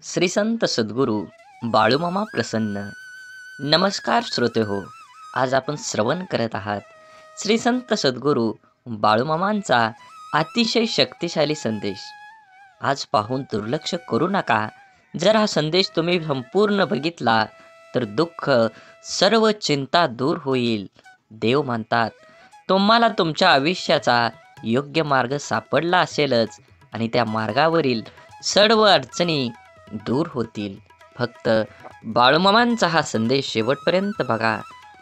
श्री संत सद्गुरू बाळूमामा प्रसन्न. नमस्कार श्रोते हो. आज आपण श्रवण करत आहात श्री संत सद्गुरू बाळूमामांचा अतिशय शक्तिशाली संदेश. आज पाहून दुर्लक्ष करू नका. जर हा संदेश तुम्ही संपूर्ण बघितला तर दुःख सर्व चिंता दूर होईल. देव म्हणतात तुम्हाला तुमच्या आयुष्याचा योग्य मार्ग सापडला असेलच आणि त्या मार्गावरील सर्व अडचणी दूर होतील. फक्त बाळूमामांचा हा संदेश शेवटपर्यंत बघा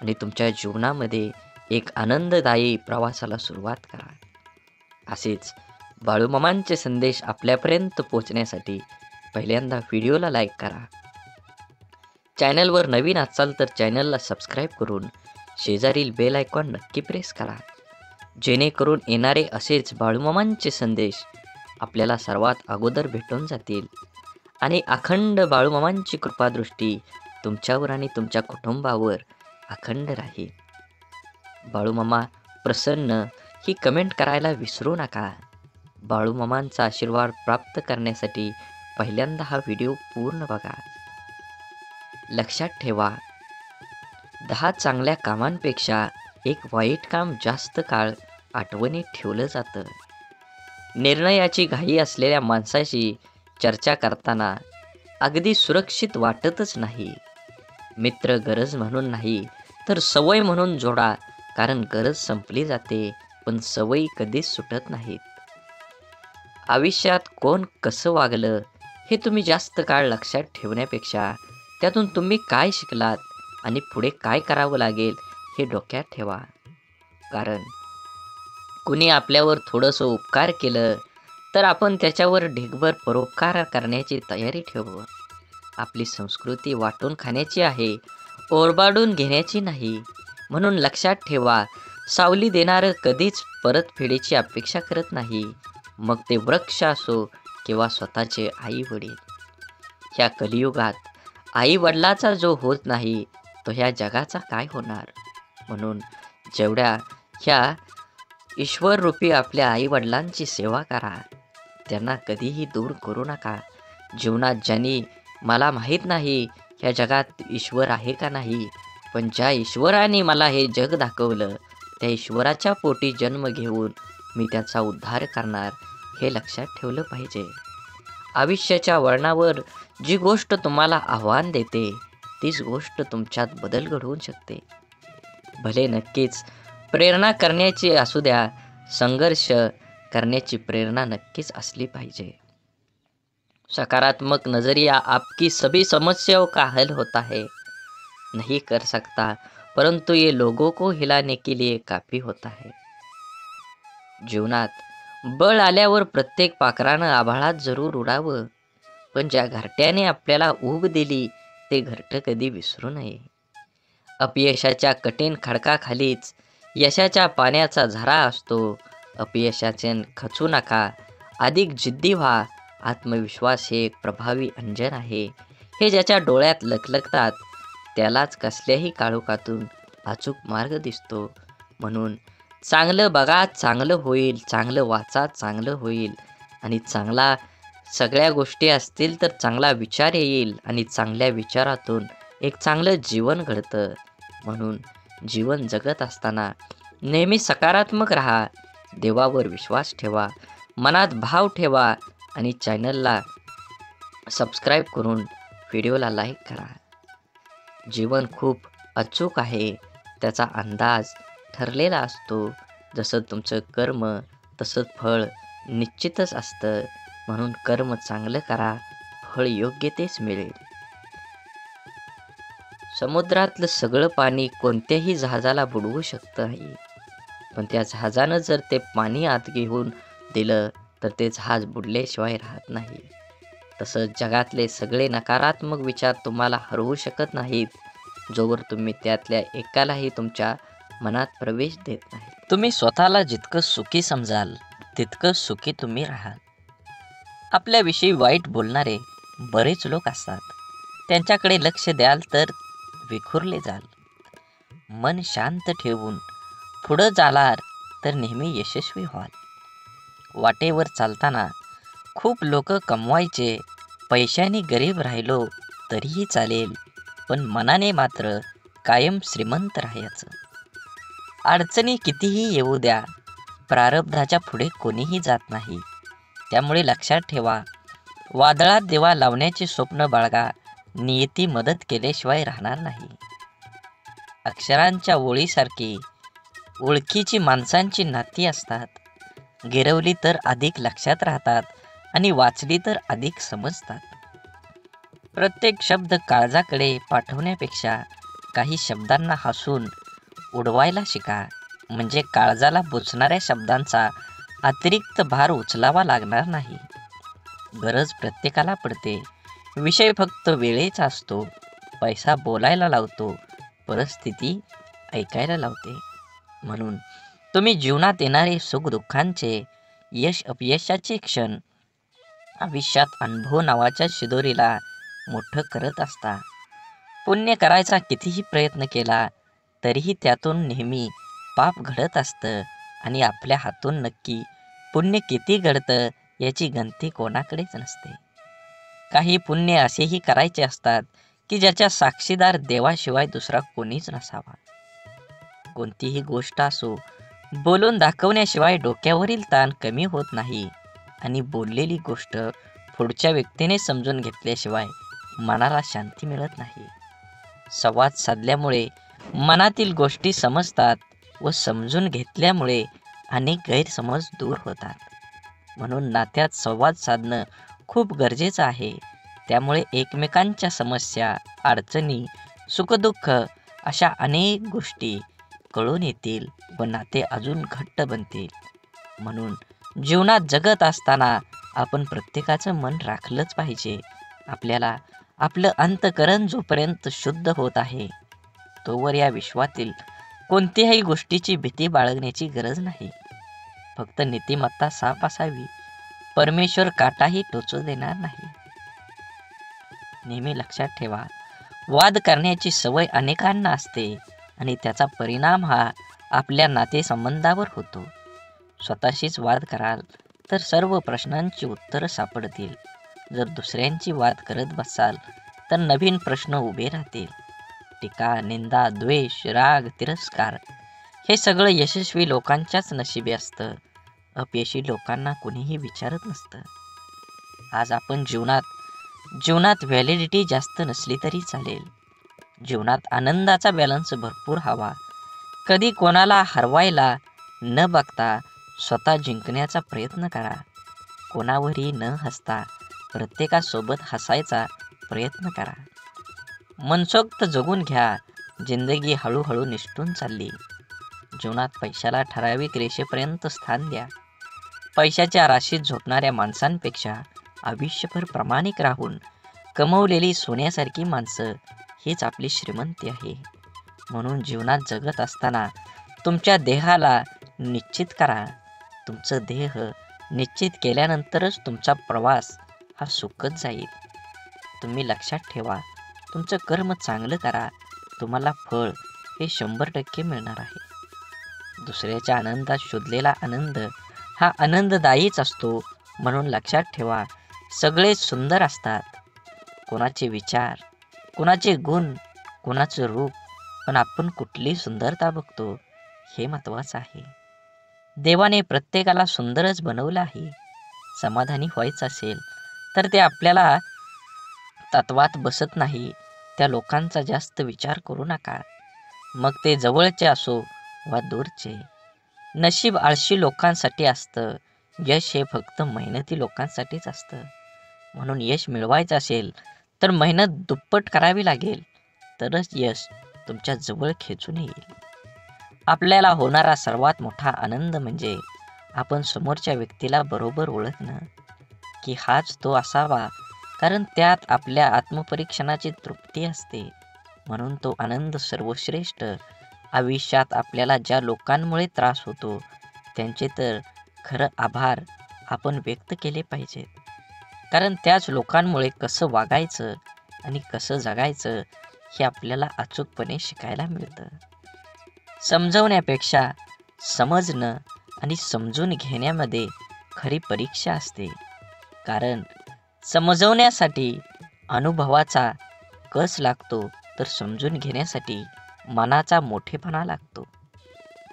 आणि तुमच्या जीवनामध्ये एक आनंददायी प्रवासाला सुरुवात करा. असेच बाळूमामांचे संदेश आपल्यापर्यंत पोहोचण्यासाठी पहिल्यांदा व्हिडिओला लाईक करा. चॅनलवर नवीन असाल तर चॅनलला सबस्क्राईब करून शेजारील बेल आयकॉन नक्की प्रेस करा, जेणेकरून येणारे असेच बाळूमामांचे संदेश आपल्याला सर्वात अगोदर भेटून जातील आणि अखंड बाळूमामांची कृपादृष्टी तुमच्यावर आणि तुमच्या कुटुंबावर अखंड राहील. बाळूमामा प्रसन्न ही कमेंट करायला विसरू नका. बाळूमामांचा आशीर्वाद प्राप्त करण्यासाठी पहिल्यांदा हा व्हिडिओ पूर्ण बघा. लक्षात ठेवा, 10 चांगल्या कामांपेक्षा एक वाईट काम जास्त काळ आठवणीत ठेवलं जातं. निर्णयाची घाई असलेल्या माणसाशी चर्चा करताना अगदी सुरक्षित वाटतच नाही. मित्र गरज म्हणून नाही तर सवय म्हणून जोडा, कारण गरज संपली जाते पण सवयी कधीच सुटत नाहीत. आयुष्यात कोण कसं वागलं हे तुम्ही जास्त काळ लक्षात ठेवण्यापेक्षा त्यातून तुम्ही काय शिकलात आणि पुढे काय करावं लागेल हे डोक्यात ठेवा. कारण कुणी आपल्यावर थोडंसं उपकार केलं तर आपण त्याच्यावर ढीगभर परोपकार करण्याची तयारी ठेवू. आपली संस्कृती वाटून खाण्याची आहे, ओरबाडून घेण्याची नाही. म्हणून लक्षात ठेवा, सावली देणारं कधीच परतफेडीची अपेक्षा करत नाही, मग ते वृक्ष असो किंवा स्वतःचे आई वडील. ह्या कलियुगात आई वडिलाचा जो होत नाही तो ह्या जगाचा काय होणार. म्हणून जेवढ्या ह्या ईश्वररूपी आपल्या आई वडिलांची सेवा करा, त्यांना कधीही दूर करू नका. जीवनात ज्यांनी मला माहीत नाही ह्या जगात ईश्वर आहे का नाही, पण ज्या ईश्वराने मला हे जग दाखवलं त्या ईश्वराच्या पोटी जन्म घेऊन मी त्याचा उद्धार करणार, हे लक्षात ठेवलं पाहिजे. आयुष्याच्या वळणावर जी गोष्ट तुम्हाला आव्हान देते तीच गोष्ट तुमच्यात बदल घडवून शकते. भले नक्कीच प्रेरणा करण्याची असू द्या, संघर्ष करण्याची प्रेरणा नक्कीच असली पाहिजे. सकारात्मक नजरिया आपकी सभी समस्याओं का हल होता है नहीं कर सकता, परंतु ये लोगों को हिलाने के लिए काफी होता है. जीवनात बळ आल्यावर प्रत्येक पाखरानं आभाळात जरूर उडावं, पण ज्या घरट्याने आपल्याला ऊब दिली ते घरटं कधी विसरू नये. अपयशाच्या कठीण खडकाखालीच यशाच्या पाण्याचा झरा असतो. अपयशाचे खचू नका, अधिक जिद्दी व्हा. आत्मविश्वास हे एक प्रभावी अंजन आहे. हे ज्याच्या डोळ्यात लखलखतात त्यालाच कसल्याही काळोखातून अचूक मार्ग दिसतो. म्हणून चांगलं बघा, चांगलं होईल, चांगलं वाचा, चांगलं होईल. आणि चांगला सगळ्या गोष्टी असतील तर चांगला विचार येईल आणि चांगल्या विचारातून एक चांगलं जीवन घडतं. म्हणून जीवन जगत असताना नेहमी सकारात्मक राहा, देवावर विश्वास ठेवा, मनात भाव ठेवा आणि चॅनलला सबस्क्राईब करून व्हिडिओला लाईक करा. जीवन खूप अचूक आहे, त्याचा अंदाज ठरलेला असतो. जसं तुमचं कर्म तसंच फळ निश्चितच असतं. म्हणून कर्म चांगलं करा, फळ योग्य तेच मिळेल. समुद्रातलं सगळं पाणी कोणत्याही जहाजाला बुडवू शकतं आहे, पण त्या जहाजानं जर ते पाणी आत घेऊन दिलं तर ते जहाज बुडल्याशिवाय राहत नाही. तसंच जगातले सगळे नकारात्मक विचार तुम्हाला हरवू शकत नाहीत, जोवर तुम्ही त्यातल्या एकालाही तुमच्या मनात प्रवेश देत नाही. तुम्ही स्वतःला जितकं सुखी समजाल तितकं सुखी तुम्ही राहाल. आपल्याविषयी वाईट बोलणारे बरेच लोक असतात, त्यांच्याकडे लक्ष द्याल तर विखुरले जाल. मन शांत ठेवून पुढं जालार तर नेहमी यशस्वी व्हाल. वाटेवर चालताना खूप लोक कमवायचे पैशाने गरीब राहिलो तरीही चालेल, पण मनाने मात्र कायम श्रीमंत राहायचं. अडचणी कितीही येऊ द्या, प्रारब्धाच्या पुढे कोणीही जात नाही. त्यामुळे लक्षात ठेवा, वादळात दिवा लावण्याचे स्वप्न बाळगा, नियती मदत केल्याशिवाय राहणार नाही. अक्षरांच्या ओळीसारखी ओळखीची माणसांची नाती असतात. गिरवली तर अधिक लक्षात राहतात आणि वाचली तर अधिक समजतात. प्रत्येक शब्द काळजाकडे पाठवण्यापेक्षा काही शब्दांना हसून उडवायला शिका, म्हणजे काळजाला बुचणाऱ्या शब्दांचा अतिरिक्त भार उचलावा लागणार नाही. गरज प्रत्येकाला पडते, विषय फक्त वेळेचा असतो. पैसा बोलायला लावतो, परिस्थिती ऐकायला लावते. म्हणून तुम्ही जीवनात येणारे सुखदुःखांचे, यश अपयशाचे क्षण आयुष्यात अनुभव नावाच्या शिदोरीला मोठं करत असता. पुण्य करायचा कितीही प्रयत्न केला तरीही त्यातून नेहमी पाप घडत असतं आणि आपल्या हातून नक्की पुण्य किती घडतं याची गणती कोणाकडेच नसते. काही पुण्य असेही करायचे असतात की ज्याच्या साक्षीदार देवाशिवाय दुसरा कोणीच नसावा. कोणतीही गोष्ट असो, बोलून दाखवण्याशिवाय डोक्यावरील ताण कमी होत नाही आणि बोललेली गोष्ट पुढच्या व्यक्तीने समजून घेतल्याशिवाय मनाला शांती मिळत नाही. संवाद साधल्यामुळे मनातील गोष्टी समजतात व समजून घेतल्यामुळे अनेक गैरसमज दूर होतात. म्हणून नात्यात संवाद साधणं खूप गरजेचं आहे. त्यामुळे एकमेकांच्या समस्या, अडचणी, सुखदुःख अशा अनेक गोष्टी कळून येतील व नाते अजून घट्ट बनतील. म्हणून जीवनात जगत असताना आपण प्रत्येकाचं मन राखलंच पाहिजे. आपल्याला आपलं अंतःकरण जोपर्यंत शुद्ध होत आहे तोवर या विश्वातील कोणत्याही गोष्टीची भीती बाळगण्याची गरज नाही. फक्त नीतिमत्ता साफ असावी. परमेश्वर काटाही टोचू देणार नाही. नेहमी लक्षात ठेवा, वाद करण्याची सवय अनेकांना असते आणि त्याचा परिणाम हा आपल्या नातेसंबंधावर होतो. स्वतःशीच वाद कराल तर सर्व प्रश्नांची उत्तरं सापडतील. जर दुसऱ्यांची वाद करत बसाल तर नवीन प्रश्न उभे राहतील. टीका, निंदा, द्वेष, राग, तिरस्कार हे सगळं यशस्वी लोकांच्याच नशिबी असतं. अपयशी लोकांना कुणीही विचारत नसतं. आज आपण जीवनात व्हॅलिडिटी जास्त नसली तरी चालेल. जीवनात आनंदाचा बॅलन्स भरपूर हवा. कधी कोणाला हरवायला न बघता स्वतः जिंकण्याचा प्रयत्न करा. कोणावरही न हसता प्रत्येकासोबत हसायचा प्रयत्न करा. मनसोक्त जगून घ्या. जिंदगी हळूहळू निसटून चालली. जीवनात पैशाला ठराविक रेषेपर्यंत स्थान द्या. पैशाच्या राशीत झोपणाऱ्या माणसांपेक्षा आयुष्यभर प्रामाणिक राहून कमवलेली सोन्यासारखी माणसं हीच आपली श्रीमंती आहे. म्हणून जीवनात जगत असताना तुमच्या देहाला निश्चित करा. तुमचं देह निश्चित केल्यानंतरच तुमचा प्रवास हा सुखद जाईल. तुम्ही लक्षात ठेवा, तुमचं कर्म चांगलं करा, तुम्हाला फळ हे 100% मिळणार आहे. दुसऱ्याच्या आनंदात शोधलेला आनंद हा आनंददायीच असतो. म्हणून लक्षात ठेवा, सगळे सुंदर असतात. कोणाचे विचार, कोणाचे गुण, कोणाचं रूप, पण आपण कुठली सुंदरता बघतो हे महत्त्वाचं आहे. देवाने प्रत्येकाला सुंदरच बनवलं आहे. समाधानी व्हायचं असेल तर ते आपल्याला तत्वात बसत नाही त्या लोकांचा जास्त विचार करू नका. मग ते जवळचे असो वा दूरचे. नशीब आळशी लोकांसाठी असतं. यश हे फक्त मेहनती लोकांसाठीच असतं. म्हणून यश मिळवायचं असेल तर मेहनत दुप्पट करावी लागेल. तरच यश तुमच्या जवळ खेचून येईल. आपल्याला होणारा सर्वात मोठा आनंद म्हणजे आपण समोरच्या व्यक्तीला बरोबर ओळखणं, की हाच तो असावा, कारण त्यात आपल्या आत्मपरीक्षणाची तृप्ती असते. म्हणून तो आनंद सर्वश्रेष्ठ. आयुष्यात आपल्याला ज्या लोकांमुळे त्रास होतो त्यांचे तर खरं आभार आपण व्यक्त केले पाहिजेत. कारण त्याच लोकांमुळे कसं वागायचं आणि कसं जगायचं हे आपल्याला अचूकपणे शिकायला मिळतं. समजवण्यापेक्षा समजणं आणि समजून घेण्यामध्ये खरी परीक्षा असते. कारण समजवण्यासाठी अनुभवाचा कस लागतो, तर समजून घेण्यासाठी मनाचा मोठेपणा लागतो.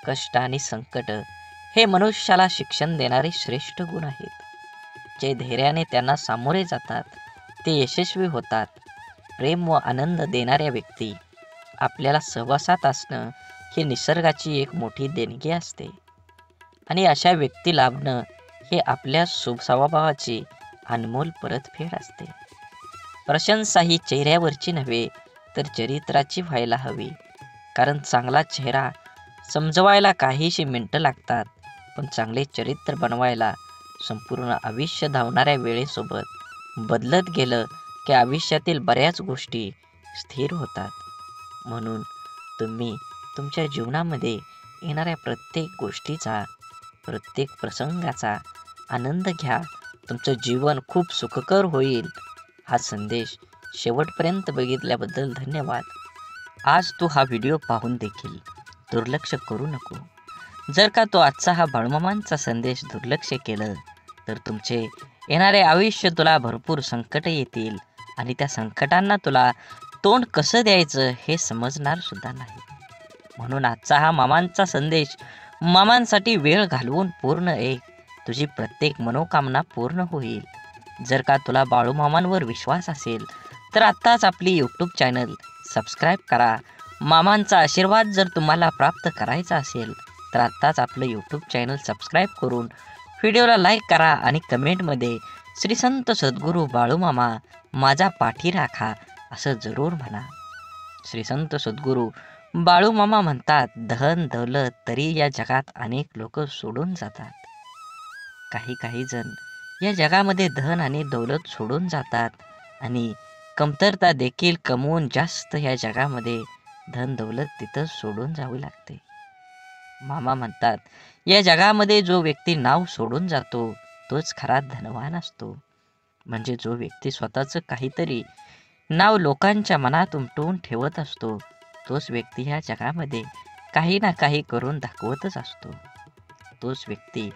कष्ट आणि संकट हे मनुष्याला शिक्षण देणारे श्रेष्ठ गुण आहेत. जे धैर्याने त्यांना सामोरे जातात ते यशस्वी होतात. प्रेम व आनंद देणाऱ्या व्यक्ती आपल्याला सहवासात असणं ही निसर्गाची एक मोठी देणगी असते आणि अशा व्यक्ती लाभणं हे आपल्या स्वभावाची अनमोल परतफेड असते. प्रशंसा ही चेहऱ्यावरची नव्हे तर चरित्राची व्हायला हवी. कारण चांगला चेहरा समजवायला काहीशी मिनिटं लागतात, पण चांगले चरित्र बनवायला संपूर्ण आयुष्य धावणाऱ्या वेळेसोबत बदलत गेलं की आयुष्यातील बऱ्याच गोष्टी स्थिर होतात. म्हणून तुम्ही तुमच्या जीवनामध्ये येणाऱ्या प्रत्येक गोष्टीचा, प्रत्येक प्रसंगाचा आनंद घ्या. तुमचं जीवन खूप सुखकर होईल. हा संदेश शेवटपर्यंत बघितल्याबद्दल धन्यवाद. आज तू हा व्हिडिओ पाहून देखील दुर्लक्ष करू नको. जर का तो आजचा हा बाळूमामांचा संदेश दुर्लक्ष केलं तर तुमचे येणारे आयुष्य तुला भरपूर संकट येतील आणि त्या संकटांना तुला तोंड कसं द्यायचं हे समजणार सुद्धा नाही. म्हणून आजचा हा मामांचा संदेश मामांसाठी वेळ घालवून पूर्ण ऐक. तुझी प्रत्येक मनोकामना पूर्ण होईल. जर का तुला बाळूमामांवर विश्वास असेल तर आत्ताच आपली यूट्यूब चॅनल सबस्क्राईब करा. मामांचा आशीर्वाद जर तुम्हाला प्राप्त करायचा असेल तर आत्ताच आपलं यूट्यूब चॅनल सबस्क्राईब करून व्हिडिओला लाईक करा आणि कमेंटमध्ये श्री संत सद्गुरू बाळूमामा माझा पाठी राखा असं जरूर म्हणा. श्री संत सद्गुरू बाळूमामा म्हणतात, धन दौलत तरी या जगात अनेक लोक सोडून जातात. काही जण या जगामध्ये धन आणि दौलत सोडून जातात आणि कमतरता देखील कमवून जास्त या जगामध्ये धन दौलत तिथं सोडून जावी लागते. मामा म्हणतात, या जगामध्ये जो व्यक्ती नाव सोडून जातो तोच खरा धनवान असतो. म्हणजे जो व्यक्ती स्वतःचं काहीतरी नाव लोकांच्या मनात उमटवून ठेवत असतो तोच व्यक्ती ह्या जगामध्ये काही ना काही करून दाखवतच असतो. तोच व्यक्ती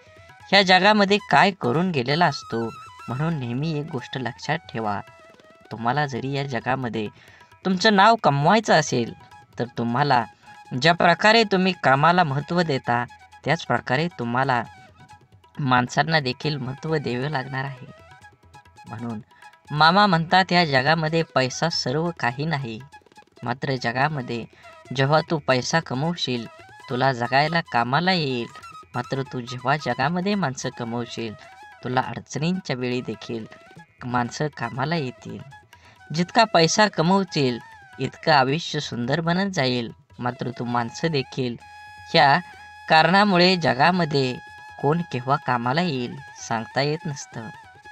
ह्या जगामध्ये काय करून गेलेला असतो. म्हणून नेहमी एक गोष्ट लक्षात ठेवा, तुम्हाला जरी या जगामध्ये तुमचं नाव कमवायचं असेल तर तुम्हाला ज्या प्रकारे तुम्ही कामाला महत्त्व देता त्याच प्रकारे तुम्हाला माणसांना देखील महत्त्व द्यावे लागणार आहे. म्हणून मामा म्हणतात, या जगामध्ये पैसा सर्व काही नाही. मात्र जगामध्ये जेव्हा तू पैसा कमवशील तुला जगायला कामाला येईल. मात्र तू जेव्हा जगामध्ये माणसं कमवशील तुला अडचणींच्या वेळी देखील माणसं कामाला येतील. जितका पैसा कमवशील इतकं आयुष्य सुंदर बनत जाईल. मात्र तू माणसं देखील ह्या कारणामुळे जगामध्ये कोण केव्हा कामाला येईल सांगता येत नसतं.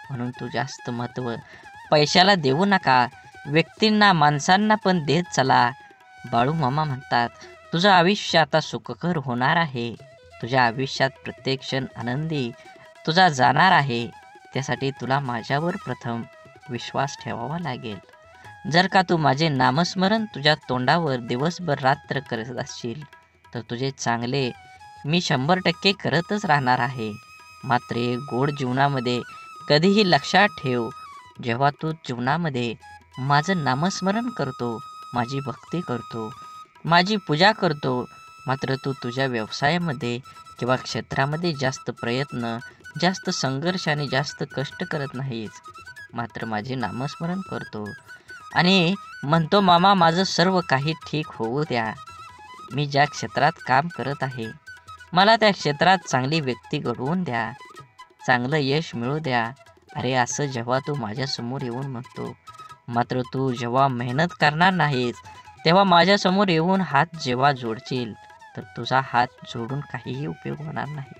म्हणून तू जास्त महत्त्व पैशाला देऊ नका, व्यक्तींना माणसांना पण देत चला. बाळूमामा म्हणतात, तुझं आयुष्य आता सुखकर होणार आहे. तुझ्या आयुष्यात प्रत्येक क्षण आनंदी तुझा जाणार आहे. त्यासाठी तुला माझ्यावर प्रथम विश्वास ठेवावा लागेल. जर का तू माझे नामस्मरण तुझ्या तोंडावर दिवसभर रात्र करत असशील तर तुझे चांगले मी 100% करतच राहणार आहे. मात्र एक गोड जीवनामध्ये कधीही लक्षात ठेव, जेव्हा तू जीवनामध्ये माझं नामस्मरण करतो, माझी भक्ती करतो, माझी पूजा करतो, मात्र तू तुझ्या व्यवसायामध्ये किंवा क्षेत्रामध्ये जास्त प्रयत्न, जास्त संघर्ष आणि जास्त कष्ट करत नाहीस. मात्र माझे नामस्मरण करतो आणि म्हणतो, मामा माझं सर्व काही ठीक होऊ द्या. मी ज्या क्षेत्रात काम करत आहे मला त्या क्षेत्रात चांगली व्यक्ती घडवून द्या, चांगलं यश मिळू द्या. अरे असं जेव्हा तू माझ्यासमोर येऊन म्हणतो, मात्र तू जेव्हा मेहनत करणार नाहीस तेव्हा माझ्यासमोर येऊन हात जेव्हा जोडशील तर तुझा हात जोडून काहीही उपयोग होणार नाही.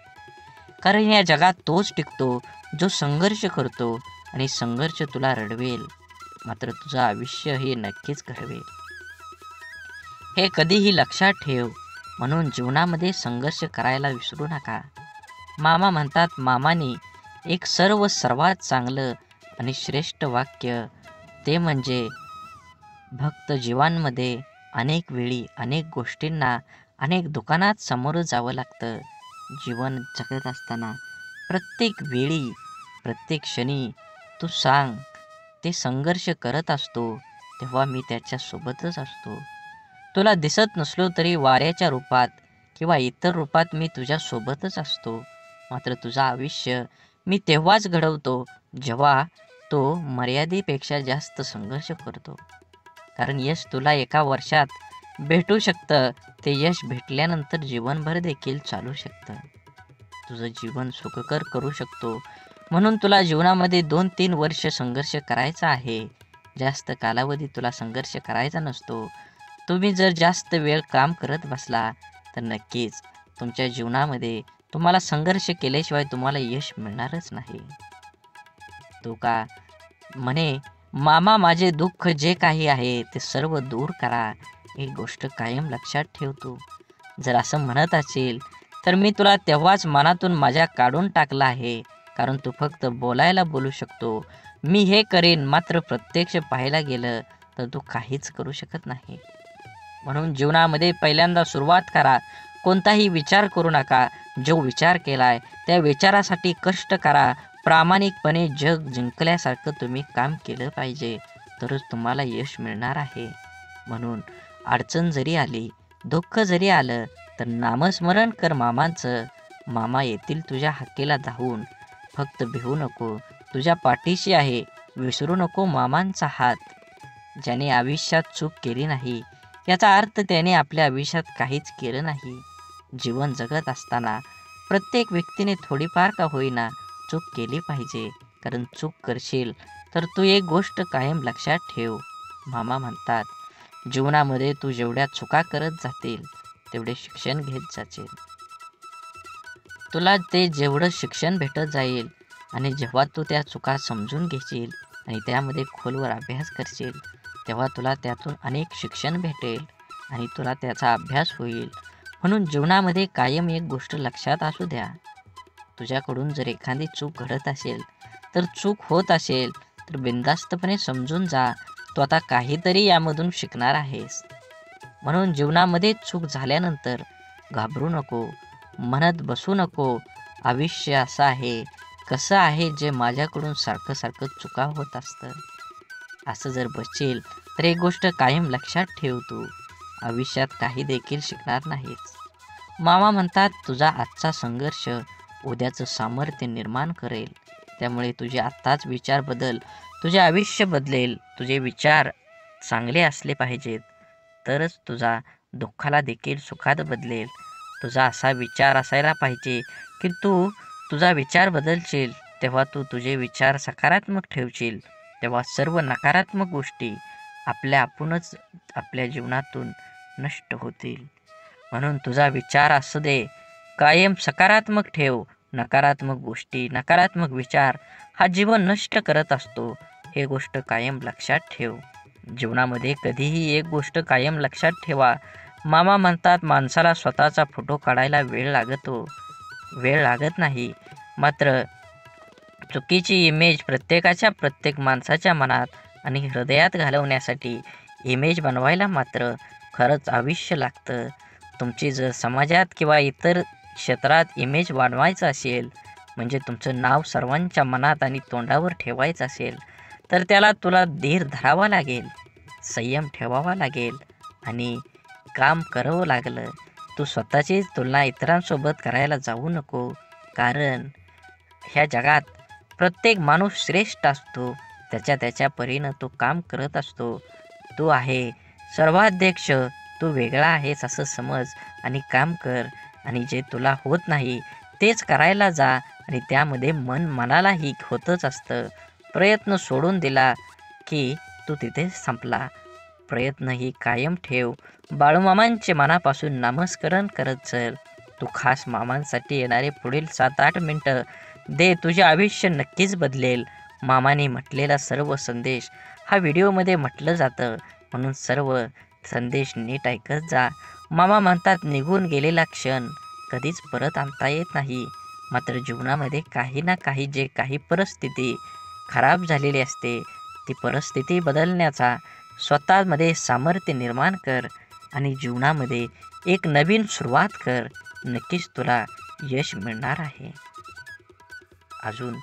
कारण या जगात तोच टिकतो जो संघर्ष करतो आणि संघर्ष तुला रडवेल, मात्र तुझं आयुष्य हे नक्कीच घडवेल. हे कधीही लक्षात ठेव. म्हणून जीवनामध्ये संघर्ष करायला विसरू नका. मामा म्हणतात, मामाने एक सर्वात चांगलं आणि श्रेष्ठ वाक्य ते म्हणजे भक्त जीवांमध्ये अनेक वेळी अनेक गोष्टींना अनेक दुकानात सामोरं जावं लागतं. जीवन जगत असताना प्रत्येक वेळी प्रत्येक क्षणी तू सांग ते संघर्ष करत असतो तेव्हा मी त्याच्यासोबतच असतो. तुला दिसत नसलो तरी वाऱ्याच्या रूपात किंवा इतर रूपात मी तुझ्यासोबतच असतो. मात्र तुझं आयुष्य मी तेव्हाच घडवतो जेव्हा तो मर्यादेपेक्षा जास्त संघर्ष करतो. कारण यश तुला एका वर्षात भेटू शकतं, ते यश भेटल्यानंतर जीवनभर देखील चालू शकतं. तुझं जीवन सुखकर करू शकतो. म्हणून तुला जीवनामध्ये 2-3 वर्ष संघर्ष करायचा आहे. जास्त कालावधी तुला संघर्ष करायचा नसतो. तुम्ही जर जास्त वेळ काम करत बसला तर नक्कीच तुमच्या जीवनामध्ये तुम्हाला संघर्ष केल्याशिवाय तुम्हाला यश मिळणारच नाही. तो का म्हणे, मामा माझे दुःख जे काही आहे ते सर्व दूर करा. एक गोष्ट कायम लक्षात ठेवतो. जर असं म्हणत असेल तर मी तुला तेव्हाच मनातून माझ्या काढून टाकला आहे. कारण तू फक्त बोलायला बोलू शकतो, मी हे करेन, मात्र प्रत्यक्ष पाहायला गेलं तर तू काहीच करू शकत नाही. म्हणून जीवनामध्ये पहिल्यांदा सुरुवात करा. कोणताही विचार करू नका. जो विचार केलाय त्या विचारासाठी कष्ट करा. प्रामाणिकपणे जग जिंकल्यासारखं तुम्ही काम केलं पाहिजे, तरच तुम्हाला यश मिळणार आहे. म्हणून अडचण जरी आली, दुःख जरी आलं तर नामस्मरण कर मामांचं. मामा येतील तुझ्या हाकेला धावून. फक्त भिवू नको, तुझ्या पाठीशी आहे. विसरू नको मामांचा हात. ज्याने आयुष्यात चूक केली नाही याचा अर्थ त्याने आपल्या आयुष्यात काहीच केलं नाही. जीवन जगत असताना प्रत्येक व्यक्तीने थोडीफार का होईना चूक केली पाहिजे. कारण चूक करशील तर तू एक गोष्ट कायम लक्षात ठेव. मामा म्हणतात, जीवनामध्ये तू जेवढ्या चुका करत जातील तेवढे शिक्षण घेत जाशील. तुला ते जेवढं शिक्षण भेटत जाईल आणि जेव्हा तू त्या चुका समजून घेशील आणि त्यामध्ये खोलवर अभ्यास करशील तेव्हा तुला त्यातून अनेक शिक्षण भेटेल आणि तुला त्याचा अभ्यास होईल. म्हणून जीवनामध्ये कायम एक गोष्ट लक्षात असू द्या. तुझ्याकडून जर एखादी चूक घडत असेल तर चूक होत असेल तर बिनधास्तपणे समजून जा, तू आता काहीतरी यामधून शिकणार आहेस. म्हणून जीवनामध्ये चूक झाल्यानंतर घाबरू नको, म्हणत बसू नको आयुष्य असं आहे, कसं आहे जे माझ्याकडून सारखं सारखं चुका होत असतं. असं जर बसशील तर एक गोष्ट कायम लक्षात ठेव, तू आयुष्यात काही देखील शिकणार नाहीस. मामा म्हणतात, तुझा आजचा संघर्ष उद्याचं सामर्थ्य निर्माण करेल. त्यामुळे तुझे आत्ताच विचार बदल, तुझे आयुष्य बदलेल. तुझे विचार चांगले असले पाहिजेत तरच तुझा दुःखाला देखील सुखात बदलेल. तुझा असा विचार असायला पाहिजे की तू तुझा विचार बदलशील तेव्हा तू तुझे विचार सकारात्मक ठेवशील, तेव्हा सर्व नकारात्मक गोष्टी आपणच आपल्या जीवनातून नष्ट होतील. म्हणून तुझा विचार असू दे कायम सकारात्मक ठेव. नकारात्मक गोष्टी, नकारात्मक विचार हा जीवन नष्ट करत असतो. हे गोष्ट कायम लक्षात ठेव. जीवनामध्ये कधीही एक गोष्ट कायम लक्षात ठेवा. मामा म्हणतात, माणसाला स्वतःचा फोटो काढायला वेळ लागत नाही, मात्र चुकीची इमेज प्रत्येक माणसाच्या मनात आणि हृदयात घालवण्यासाठी इमेज बनवायला मात्र खरंच आयुष्य लागतं. तुमची जर समाजात किंवा इतर क्षेत्रात इमेज वाढवायचं असेल, म्हणजे तुमचं नाव सर्वांच्या मनात आणि तोंडावर ठेवायचं असेल तर त्याला तुला धीर धरावा लागेल, संयम ठेवावा लागेल आणि काम करावं लागलं. तू स्वतःची तुलना इतरांसोबत करायला जाऊ नको. कारण ह्या जगात प्रत्येक माणूस श्रेष्ठ असतो. त्याच्या परीनं तो काम करत असतो. तू आहे सर्वाध्यक्ष, तू वेगळा आहेस असं समज आणि काम कर. आणि जे तुला होत नाही तेच करायला जा आणि त्यामध्ये मनालाही होतच असतं. प्रयत्न सोडून दिला की तू तिथे संपला. प्रयत्नही कायम ठेव. बाळूमामांचे मनापासून नामस्मरण करत चल. तू खास मामांसाठी येणारे पुढील 7-8 मिनटं दे. तुझे आयुष्य नक्कीच बदलेल. मामाने म्हटलेला सर्व संदेश हा व्हिडिओमध्ये म्हटलं जातं, म्हणून सर्व संदेश नीट ऐकत जा. मामा म्हणतात, निघून गेलेला क्षण कधीच परत आणता येत नाही, मात्र जीवनामध्ये काही ना काही परिस्थिती खराब झालेली असते, ती परिस्थिती बदलण्याचा स्वतःमध्ये सामर्थ्य निर्माण कर आणि जीवनामध्ये एक नवीन सुरुवात कर. नक्कीच तुला यश मिळणार आहे. अजून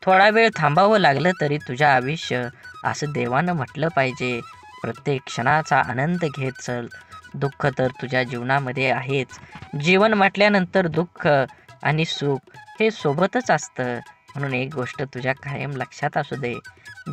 थोडा वेळ थांबावं लागलं तरी तुझं आयुष्य असं देवानं म्हटलं पाहिजे. प्रत्येक क्षणाचा आनंद घेत चल. दुःख तर तुझ्या जीवनामध्ये आहेच. जीवन म्हटल्यानंतर दुःख आणि सुख हे सोबतच असतं. म्हणून एक गोष्ट तुझ्या कायम लक्षात असू दे.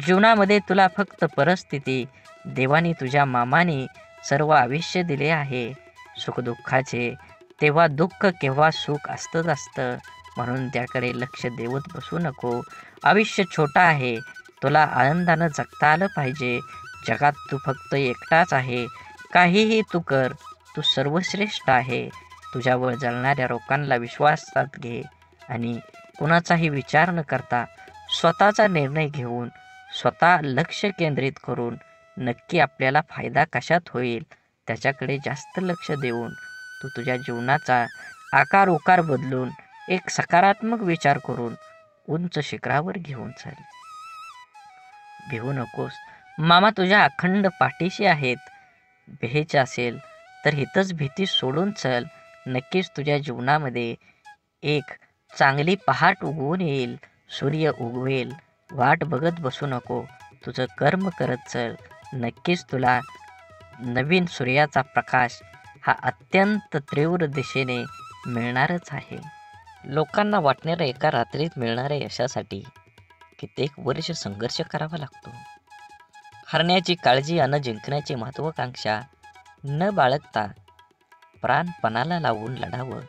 जीवनामध्ये तुला फक्त परिस्थिती, देवाने तुझ्या मामाने सर्व आयुष्य दिले आहे सुखदुःखाचे. तेव्हा दुःख केव्हा सुख असतंच असतं. म्हणून त्याकडे लक्ष देवत बसू नको. आयुष्य छोटं आहे. तुला आनंदानं जगता आलं पाहिजे. जगात तू फक्त एकटाच आहे. काहीही तू कर, तू सर्वश्रेष्ठ आहे. तुझ्यावर जळणाऱ्या लोकांना विश्वासात घे आणि कुणाचाही विचार न करता स्वतःचा निर्णय घेऊन स्वतः लक्ष केंद्रित करून नक्की आपल्याला फायदा कशात होईल त्याच्याकडे जास्त लक्ष देऊन तू तुझ्या जीवनाचा आकार उकार बदलून एक सकारात्मक विचार करून उंच शिखरावर घेऊन चल. भिवू नकोस. मामा तुझ्या अखंड पाठीशी आहेत. भ्यायचे असेल तर हितच भीती सोडून चल. नक्कीच तुझ्या जीवनामध्ये एक चांगली पहाट उगवून येईल. सूर्य उगवेल. वाट बघत बसू नको. तुझं कर्म करत चल. नक्कीच तुला नवीन सूर्याचा प्रकाश हा अत्यंत तीव्र दिशेने मिळणारच आहे. लोकांना वाटणाऱ्या एका रात्रीत मिळणाऱ्या यशासाठी कित्येक वर्ष संघर्ष करावा लागतो. हरण्याची काळजी अन जिंकण्याची महत्त्वाकांक्षा न बाळगता प्राणपणाला लावून लढावं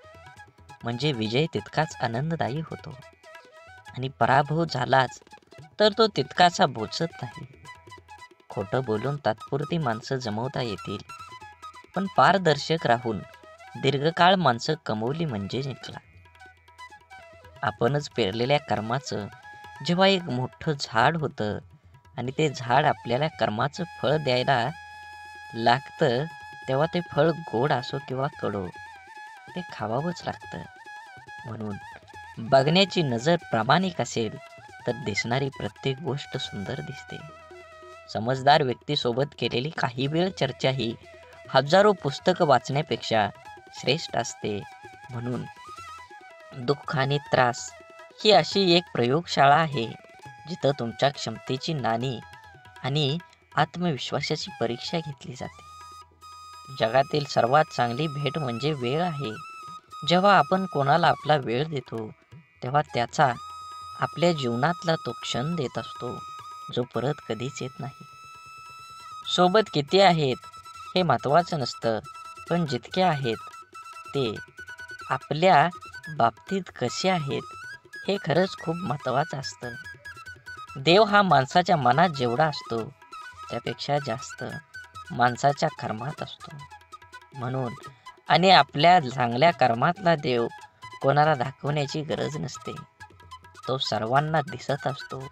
म्हणजे विजय तितकाच आनंददायी होतो. आणि पराभव झालाच तर तो तितकासा बोचत नाही. खोटं बोलून तात्पुरती माणसं जमवता येतील, पण पारदर्शक राहून दीर्घकाळ माणसं कमवली म्हणजे जिंकला. आपणच पेरलेल्या कर्माचं जेव्हा एक मोठं झाड होतं आणि ते झाड आपल्याला कर्माचं फळ द्यायला लागतं, तेव्हा ते फळ गोड असो किंवा कडू ते खावावंच लागतं. म्हणून बघण्याची नजर प्रामाणिक असेल तर दिसणारी प्रत्येक गोष्ट सुंदर दिसते. समजदार व्यक्तीसोबत केलेली काही वेळ चर्चा ही हजारो पुस्तकं वाचण्यापेक्षा श्रेष्ठ असते. म्हणून दुःख आणि त्रास ही अशी एक प्रयोगशाळा आहे जिथं तुमच्या क्षमतेची नाणी आणि आत्मविश्वासाची परीक्षा घेतली जाते. जगातील सर्वात चांगली भेट म्हणजे वेळ आहे. जेव्हा आपण कोणाला आपला वेळ देतो तेव्हा त्याचा आपल्या जीवनातला तो क्षण देत असतो जो परत कधीच येत नाही. सोबत किती आहेत हे महत्त्वाचं नसतं, पण जितके आहेत ते आपल्या बाबतीत कसे आहेत हे खरंच खूप महत्त्वाचं असतं. देव हा माणसाच्या मनात जेवढा असतो त्यापेक्षा जास्त माणसाच्या कर्मात असतो. म्हणून आणि आपल्या चांगल्या कर्मातला देव कोणाला दाखवण्याची गरज नसते. तो सर्वांना दिसत असतो.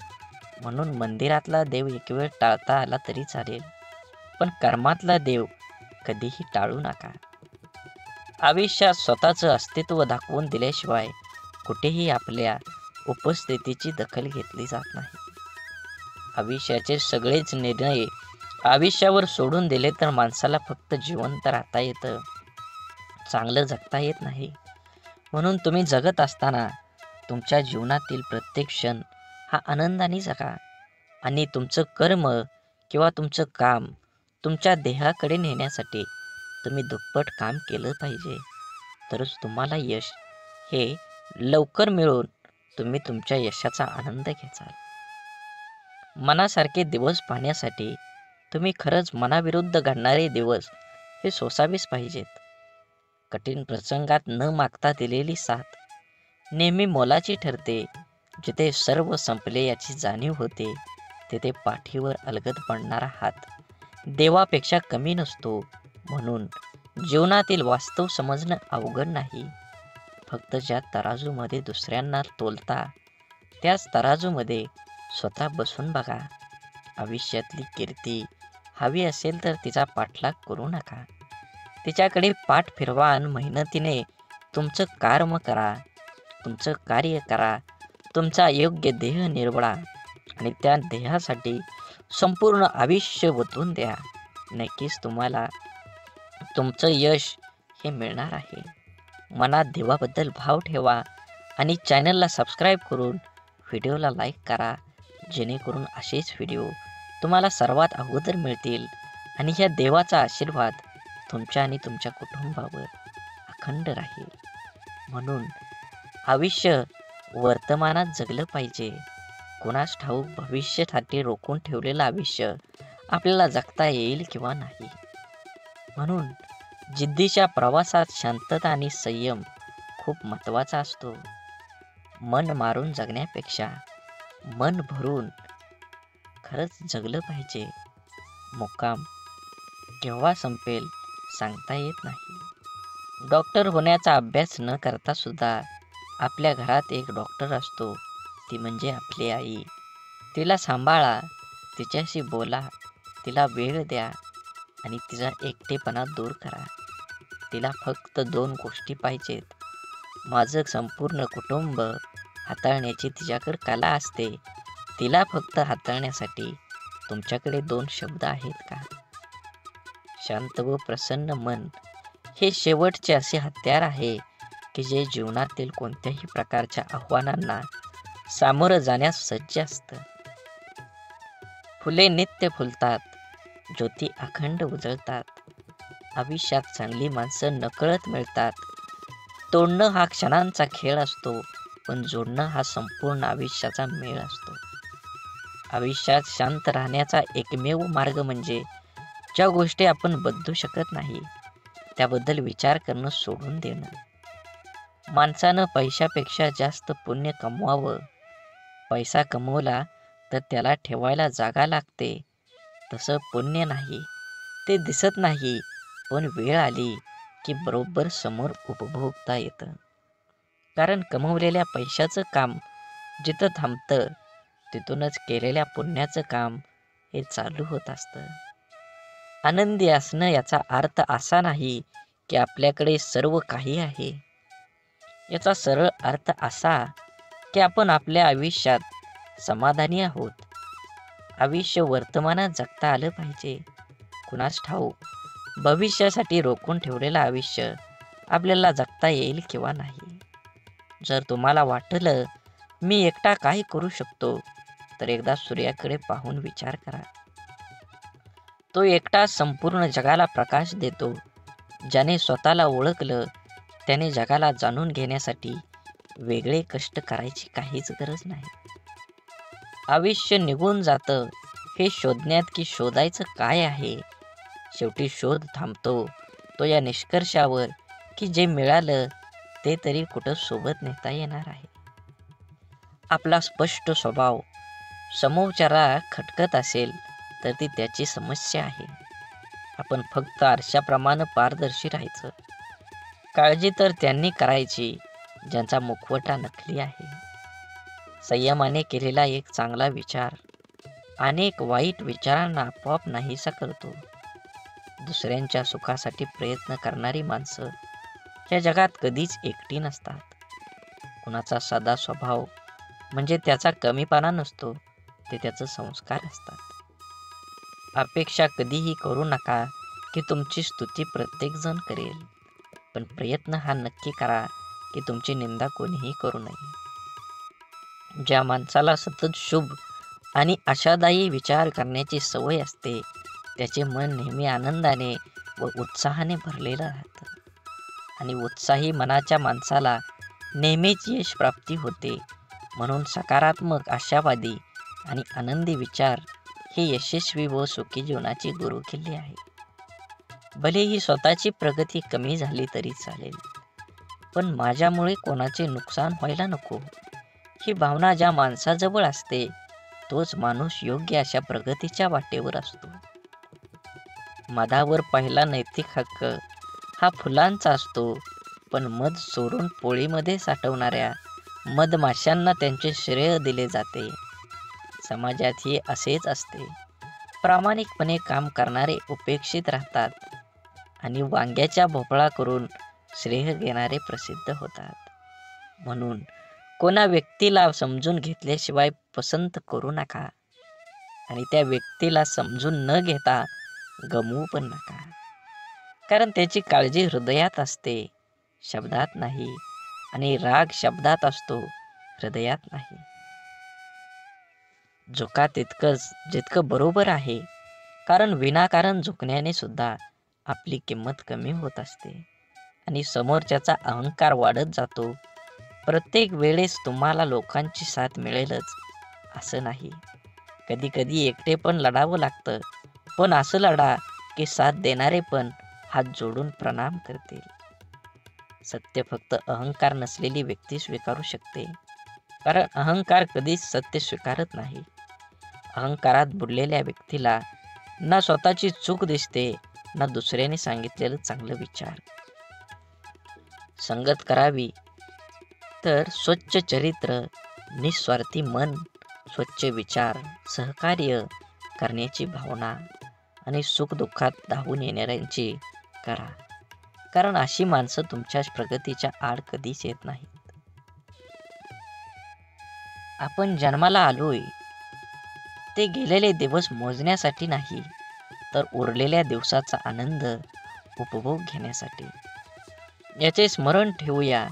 म्हणून मंदिरातला देव एक वेळ टाळता आला तरी चालेल, पण कर्मातला देव कधीही टाळू नका. आयुष्यात स्वतःचं अस्तित्व दाखवून दिल्याशिवाय कुठेही आपल्या उपस्थितीची दखल घेतली जात नाही. आयुष्याचे सगळेच निर्णय आयुष्यावर सोडून दिले तर माणसाला फक्त जिवंत राहता येतं, चांगलं जगता येत नाही. म्हणून तुम्ही जगत असताना तुमच्या जीवनातील प्रत्येक क्षण हा आनंदाने जगा आणि तुमचं कर्म किंवा तुमचं काम तुमच्या देहाकडे नेण्यासाठी तुम्ही दुप्पट काम केलं पाहिजे. तरच तुम्हाला यश हे लवकर मिळून तुम्ही तुमच्या यशाचा आनंद घ्याल. मनासारखे दिवस पाहण्यासाठी तुम्ही खरंच मनाविरुद्ध घडणारे दिवस हे सोसावेच पाहिजेत. कठीण प्रसंगात न मागता दिलेली साथ नेहमी मोलाची ठरते. जिथे सर्व संपले याची जाणीव होते तिथे पाठीवर अलगद पडणारा हात देवापेक्षा कमी नसतो. म्हणून जीवनातील वास्तव समजणं अवघड नाही. फक्त ज्या तराजूमध्ये दुसऱ्यांना तोलता त्याच तराजूमध्ये स्वतः बसून बघा. आयुष्यातली कीर्ती हवी असेल तर तिचा पाठलाग करू नका. तिच्याकडे पाठ फिरवा आणि मेहनतीने तुमचं कर्म करा, तुमचं कार्य करा, तुमचा योग्य देह निवडा आणि त्या देहासाठी संपूर्ण आयुष्य ओतून द्या. नक्कीच तुम्हाला तुमचं यश हे मिळणार आहे. मनात देवाबद्दल भाव ठेवा आणि चॅनलला सबस्क्राईब करून व्हिडिओला लाईक करा, जेणेकरून असेच व्हिडिओ तुम्हाला सर्वात अगोदर मिळतील आणि ह्या देवाचा आशीर्वाद तुमच्या आणि तुमच्या कुटुंबावर अखंड राहील. म्हणून आयुष्य वर्तमानात जगलं पाहिजे. कोणास ठाऊक भविष्यासाठी रोखून ठेवलेलं आयुष्य आपल्याला जगता येईल किंवा नाही. म्हणून जिद्दीच्या प्रवासात शांतता आणि संयम खूप महत्त्वाचा असतो. मन मारून जगण्यापेक्षा मन भरून खरंच जगलं पाहिजे. मुक्काम केव्हा संपेल सांगता येत नाही. डॉक्टर होण्याचा अभ्यास न करता सुद्धा आपल्या घरात एक डॉक्टर असतो, ती म्हणजे आपली आई. तिला सांभाळा, तिच्याशी बोला, तिला वेळ द्या आणि तिचा एकटेपणा दूर करा. तिला फक्त 2 गोष्टी पाहिजेत. माझं संपूर्ण कुटुंब हाताळण्याची तिच्याकडे कला असते. तिला फक्त हाताळण्यासाठी तुमच्याकडे 2 शब्द आहेत का? शांत व प्रसन्न मन हे शेवटचे असे हत्यार आहे की जे जीवनातील कोणत्याही प्रकारच्या आव्हानांना सामोरं जाण्यास सज्ज असतं. फुले नित्य फुलतात, ज्योती अखंड उजळतात. आयुष्यात चांगली माणसं नकळत मिळतात. तोडणं हा क्षणांचा खेळ असतो, पण जोडणं हा संपूर्ण आयुष्याचा मेळ असतो. आयुष्यात शांत राहण्याचा एकमेव मार्ग म्हणजे ज्या गोष्टी आपण बदलू शकत नाही त्याबद्दल विचार करणं सोडून देणं. माणसानं पैशापेक्षा जास्त पुण्य कमवावं. पैसा कमवला तर त्याला ठेवायला जागा लागते. तसं पुण्य नाही, ते दिसत नाही, पण वेळ आली की बरोबर समोर उपभोगता येतं. कारण कमवलेल्या पैशाचं काम जिथं थांबतं तिथूनच केलेल्या पुण्याचं काम हे चालू होत असतं. आनंदी असणं याचा अर्थ असा नाही की आपल्याकडे सर्व काही आहे. याचा सरळ अर्थ असा की आपण आपल्या आयुष्यात समाधानी आहोत. आयुष्य वर्तमानात जगता आलं पाहिजे. कुणास ठाऊक भविष्यासाठी रोखून ठेवलेलं आयुष्य आपल्याला जगता येईल किंवा नाही. जर तुम्हाला वाटलं मी एकटा काय करू शकतो, तर एकदा सूर्याकडे पाहून विचार करा. तो एकटा संपूर्ण जगाला प्रकाश देतो. ज्याने स्वतःला ओळखलं त्याने जगाला जाणून घेण्यासाठी वेगळे कष्ट करायची काहीच गरज नाही. आयुष्य निघून जातं हे शोधण्यात की शोधायचं काय आहे. शेवटी शोध थांबतो तो या निष्कर्षावर की जे मिळालं ते तरी कुठं सोबत नेता येणार आहे. आपला स्पष्ट स्वभाव समोरच्याला खटकत असेल तर ती त्याची समस्या आहे. आपण फक्त आरशाप्रमाणे पारदर्शी राहायचं. काळजी तर त्यांनी करायची ज्यांचा मुखवटा नकली आहे. संयमाने केलेला एक चांगला विचार अनेक वाईट विचारांना आपोआप नाहीसा करतो. दुसऱ्यांच्या सुखासाठी प्रयत्न करणारी माणसं या जगात कधीच एकटी नसतात. कुणाचा साधा स्वभाव म्हणजे त्याचा कमीपणा नसतो, ते त्याचं संस्कार असतात. अपेक्षा कधीही करू नका की तुमची स्तुती प्रत्येकजण करेल, पण प्रयत्न हा नक्की करा की तुमची निंदा कोणीही करू नये. ज्या माणसाला सतत शुभ आणि आशादायी विचार करण्याची सवय असते त्याचे मन नेहमी आनंदाने व उत्साहाने भरलेलं राहतं. आणि उत्साही मनाच्या माणसाला नेहमीच यश प्राप्ती होते. म्हणून सकारात्मक, आशावादी आणि आनंदी विचार हे यशस्वी व सुखी जीवनाची गुरुकिल्ली आहे. भलेही स्वतःची प्रगती कमी झाली तरी चालेल, पण माझ्यामुळे कोणाचे नुकसान व्हायला नको ही भावना ज्या माणसाजवळ असते तोच माणूस योग्य अशा प्रगतीच्या वाटेवर असतो. मधावर पहिला नैतिक हक्क हा फुलांचा असतो, पण मध चोरून पोळीमध्ये साठवणाऱ्या मधमाशांना त्यांचे श्रेय दिले जाते. समाजातही असेच असते. प्रामाणिकपणे काम करणारे उपेक्षित राहतात आणि वांग्याच्या भोपळा करून श्रेय घेणारे प्रसिद्ध होतात. म्हणून कोणा व्यक्तीला समजून घेतल्याशिवाय पसंत करू नका आणि त्या व्यक्तीला समजून न घेता गमवू पण नका. कारण त्याची काळजी हृदयात असते, शब्दात नाही, आणि राग शब्दात असतो, हृदयात नाही. झुका तितकंच जितकं बरोबर आहे, कारण विनाकारण झुकण्याने सुद्धा आपली किंमत कमी होत असते आणि समोरच्याचा अहंकार वाढत जातो. प्रत्येक वेळेस तुम्हाला लोकांची साथ मिळेलच असं नाही. कधी कधी एकटे पण लढावं लागतं, पण असं लढा की साथ देणारे पण हात जोडून प्रणाम करतील. सत्य फक्त अहंकार नसलेली व्यक्ती स्वीकारू शकते, कारण अहंकार कधीच सत्य स्वीकारत नाही. अहंकारात बुडलेल्या व्यक्तीला ना स्वतःची चूक दिसते, ना दुसऱ्याने सांगितलेलं चांगलं विचार. संगत करावी तर स्वच्छ चरित्र, निस्वार्थी मन, स्वच्छ विचार, सहकार्य करण्याची भावना आणि सुखदुःखात धावून येणाऱ्यांची करा, कारण अशी माणसं तुमच्या प्रगतीच्या आड कधीच येत नाहीत. आपण जन्माला आलोय ते गेलेले दिवस मोजण्यासाठी नाही, तर उरलेल्या दिवसाचा आनंद उपभोग घेण्यासाठी. याचे स्मरण ठेवूया,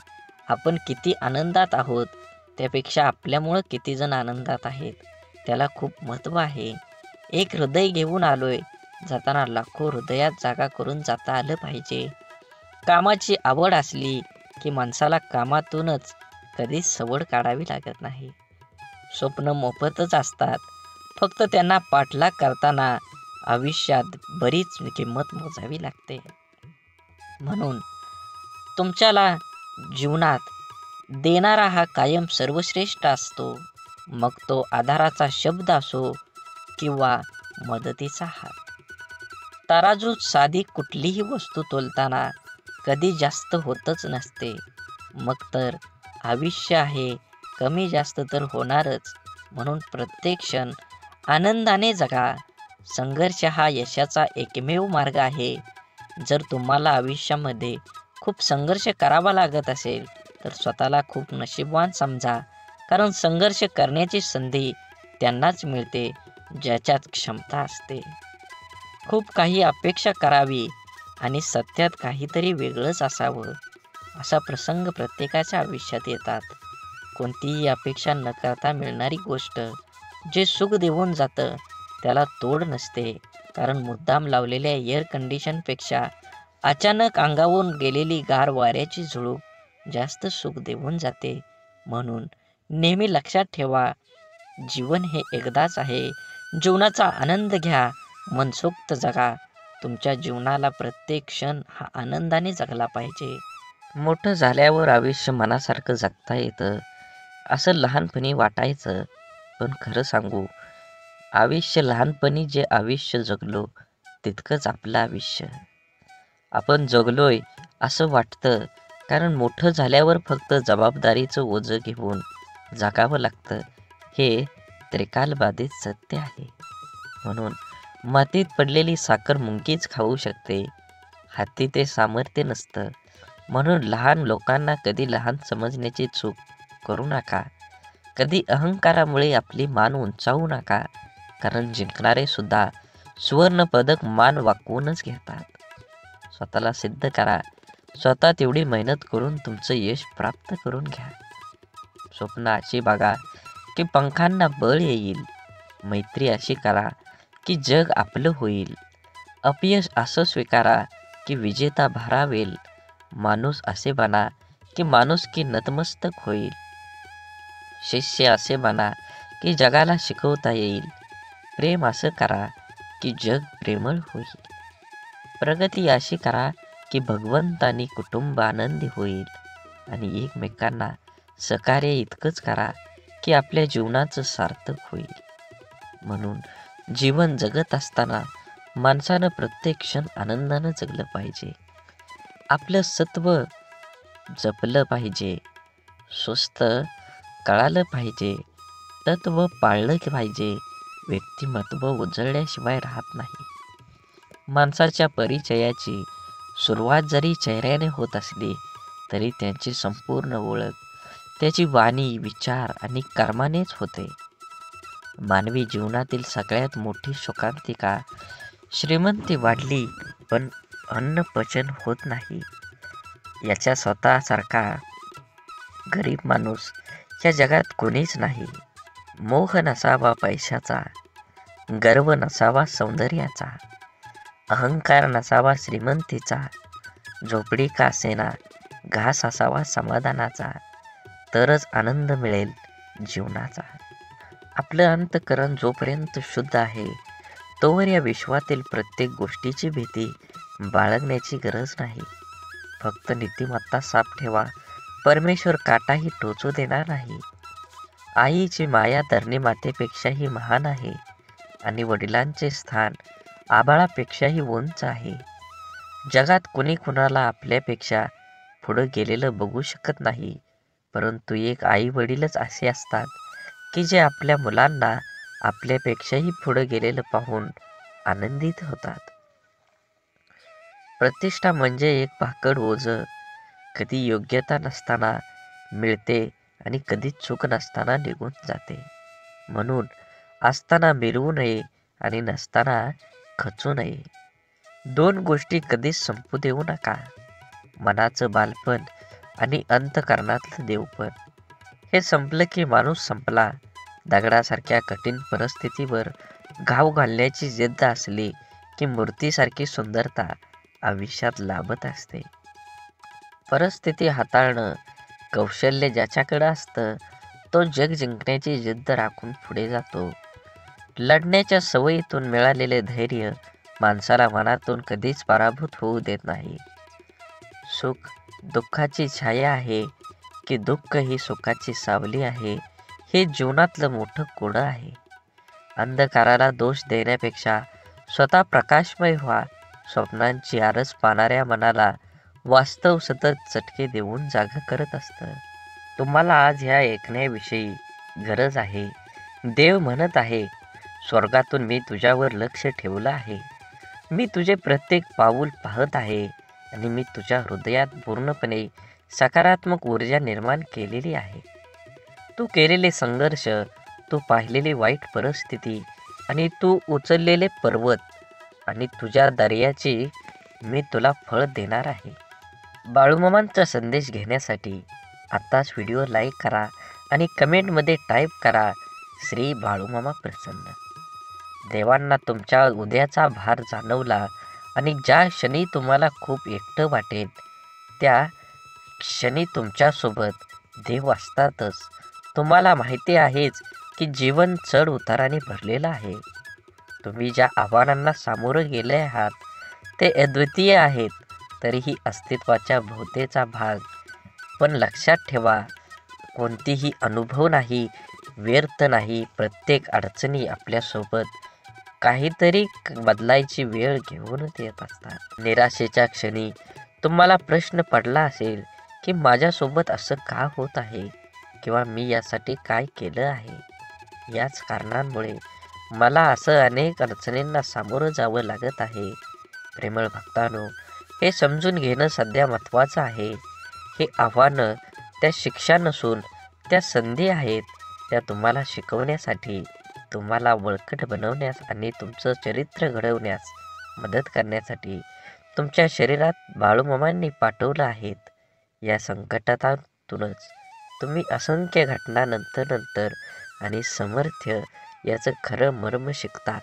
आपण किती आनंदात आहोत त्यापेक्षा आपल्यामुळं किती जण आनंदात आहेत त्याला खूप महत्त्व आहे. एक हृदय घेऊन आलोय, जाताना लाखो हृदयात जागा करून जाता आलं पाहिजे. कामाची आवड असली की माणसाला कामातूनच कधीच सवड काढावी लागत नाही. स्वप्न मोफतच असतात, फक्त त्यांना पाठलाग करताना आयुष्यात बरीच किंमत मोजावी लागते. म्हणून तुमच्याला जीवनात देणारा हा कायम सर्वश्रेष्ठ असतो, मग तो आधाराचा शब्द असो किंवा मदतीचा हात. तराजूत साधी कुठलीही वस्तू तोलताना कधी जास्त होतच नसते, मग तर आयुष्य आहे, कमी जास्त तर होणारच. म्हणून प्रत्येक क्षण आनंदाने जगा. संघर्ष हा यशाचा एकमेव मार्ग आहे. जर तुम्हाला आयुष्यामध्ये खूप संघर्ष करावा लागत असेल तर स्वतःला खूप नशीबवान समजा, कारण संघर्ष करण्याची संधी त्यांनाच मिळते ज्याच्यात क्षमता असते. खूप काही अपेक्षा करावी आणि सत्यात काहीतरी वेगळंच असावं, असा प्रसंग प्रत्येकाच्या आयुष्यात येतात. कोणतीही अपेक्षा न करता मिळणारी गोष्ट जे सुख देऊन जातं त्याला तोड नसते, कारण मुद्दाम लावलेल्या एअर कंडिशनपेक्षा अचानक अंगावरून गेलेली गार वाऱ्याची झुळूक जास्त सुख देऊन जाते. म्हणून नेहमी लक्षात ठेवा, जीवन हे एकदाच आहे. जीवनाचा आनंद घ्या, मनसोक्त जगा. तुमच्या जीवनाला प्रत्येक क्षण हा आनंदाने जगला पाहिजे. मोठं झाल्यावर आयुष्य मनासारखं जगता येतं असं लहानपणी वाटायचं, पण खरं सांगू, आयुष्य लहानपणी जे आयुष्य जगलो तितकंच आपलं आयुष्य. आपण जगलोय असं वाटतं, कारण मोठं झाल्यावर फक्त जबाबदारीचं ओझं घेऊन जगावं लागतं, हे त्रिकालबाधित सत्य आहे. म्हणून मातीत पडलेली साखर मुंगीच खाऊ शकते, हाती ते सामर्थ्य नसतं. म्हणून लहान लोकांना कधी लहान समजण्याची चूक करू नका. कधी अहंकारामुळे आपली मान उंचावू नका, कारण जिंकणारे सुद्धा सुवर्ण पदक मान वाकवूनच घेतात. स्वतःला सिद्ध करा, स्वतः तेवढी मेहनत करून तुमचं यश प्राप्त करून घ्या. स्वप्न अशी बघा की पंखांना बळ येईल. मैत्री अशी करा की जग आपलं होईल. अपयश असं स्वीकारा की विजेता भारावेल. माणूस असे बना की माणुसकी नतमस्तक होईल. शिष्य असे बना की जगाला शिकवता येईल. प्रेम असं करा की जग प्रेमळ होईल. प्रगती अशी करा की भगवंत आणि कुटुंब आनंदी होईल. आणि एकमेकांना सहकार्य इतकंच करा की आपल्या जीवनाचं सार्थक होईल. म्हणून जीवन जगत असताना माणसानं प्रत्येक क्षण आनंदानं जगलं पाहिजे. आपलं सत्व जपलं पाहिजे, स्वस्थ कळालं पाहिजे, तत्व पाळलं पाहिजे. व्यक्तिमत्व उजळल्याशिवाय राहत नाही. माणसाच्या परिचयाची सुरुवात जरी चेहऱ्याने होत असली तरी त्यांची संपूर्ण ओळख त्याची वाणी, विचार आणि कर्मानेच होते. मानवी जीवनातील सगळ्यात मोठी शोकांतिका, श्रीमंती वाढली पण अन्न पचन होत नाही, याच्या स्वतःसारखा गरीब माणूस या जगात कोणीच नाही. मोह नसावा पैशाचा, गर्व नसावा सौंदर्याचा, अहंकार नसावा श्रीमंतीचा, झोपडी का असेना घास असावा समाधानाचा, तरच आनंद मिळेल जीवनाचा. आपलं अंतःकरण जोपर्यंत शुद्ध आहे तोवर या विश्वातील प्रत्येक गोष्टीची भीती बाळगण्याची गरज नाही. फक्त नीतिमत्ता साफ ठेवा, परमेश्वर काटाही टोचू देणार नाही. आईची माया धरणी मातेपेक्षाही महान आहे आणि वडिलांचे स्थान आभाळापेक्षाही उंच आहे. जगात कुणी कुणाला आपल्यापेक्षा पुढं गेलेलं बघू शकत नाही, परंतु एक आई वडीलच असे असतात की जे आपल्या मुलांना आपल्यापेक्षाही पुढं गेलेलं पाहून आनंदित होतात. प्रतिष्ठा म्हणजे एक भाकड ओझं, कधी योग्यता नसताना मिळते आणि कधी चूक नसताना निघून जाते. म्हणून असताना मिरवू नये आणि नसताना खचू नये. दोन गोष्टी कधीच संपू देऊ नका, मनाचं बालपण आणि अंतःकरणातलं देवपण. हे संपलं की माणूस संपला. दगडासारख्या कठीण परिस्थितीवर घाव घालण्याची जिद्द असली की मूर्तीसारखी सुंदरता आयुष्यात लाभत असते. परिस्थिती हाताळणं कौशल्य ज्याच्याकडं असतं तो जग जिंकण्याची जिद्द राखून पुढे जातो. लढण्याच्या सवयीतून मिळालेले धैर्य माणसाला मनातून कधीच पराभूत होऊ देत नाही. सुख दुःखाची छाया आहे की दुःख ही सुखाची सावली आहे, हे जीवनातलं मोठं कोडं आहे. अंधकाराला दोष देण्यापेक्षा स्वतः प्रकाशमय व्हा. स्वप्नांची आरस पाहणाऱ्या मनाला वास्तव सतत चटके देऊन जागा करत असतं. तुम्हाला आज ह्या ऐकण्याविषयी गरज आहे. देव म्हणत आहे, स्वर्गातून मी तुझ्यावर लक्ष ठेवलं आहे. मी तुझे प्रत्येक पाऊल पाहत आहे आणि मी तुझ्या हृदयात पूर्णपणे सकारात्मक ऊर्जा निर्माण केलेली आहे. तू केलेले संघर्ष, तू पाहिलेली वाईट परिस्थिती आणि तू उचललेले पर्वत आणि तुझ्या दर्याची मी तुला फळ देणार आहे. बाळूमामांचा संदेश घेण्यासाठी आत्ताच व्हिडिओ लाईक करा आणि कमेंटमध्ये टाईप करा, श्री बाळूमामा प्रसन्न. देवांना तुमच्या उद्याचा भार जाणवला आणि ज्या क्षणी तुम्हाला खूप एकटं वाटेल त्या क्षणी तुमच्यासोबत देव असतातच. तुम्हाला माहिती आहेच की जीवन चढ उताराने भरलेलं आहे. तुम्ही ज्या आव्हानांना सामोरं गेले आहात ते अद्वितीय आहेत, तरीही अस्तित्वाच्या भोवतेचा भाग. पण लक्षात ठेवा, कोणतीही अनुभव नाही, व्यर्थ नाही. प्रत्येक अडचणी आपल्यासोबत काहीतरी बदलायची वेळ घेऊनच येत असतात. निराशेच्या क्षणी तुम्हाला प्रश्न पडला असेल की माझ्यासोबत असं का होत आहे किंवा मी यासाठी काय केलं आहे. याच कारणांमुळे मला असं अनेक अडचणींना सामोरं जावं लागत आहे. प्रेमळ भक्तांनो, हे समजून घेणं सध्या महत्त्वाचं आहे. हे आव्हानं त्या शिक्षा नसून त्या संधी आहेत. त्या तुम्हाला शिकवण्यासाठी, तुम्हाला बळकट बनवण्यास आणि तुमचं चरित्र घडवण्यास मदत करण्यासाठी तुमच्या शरीरात बाळूमामांनी पाठवलं आहेत. या संकटातूनच तुम्ही असंख्य घटना नंतर आणि सामर्थ्य याचं खरं मर्म शिकता.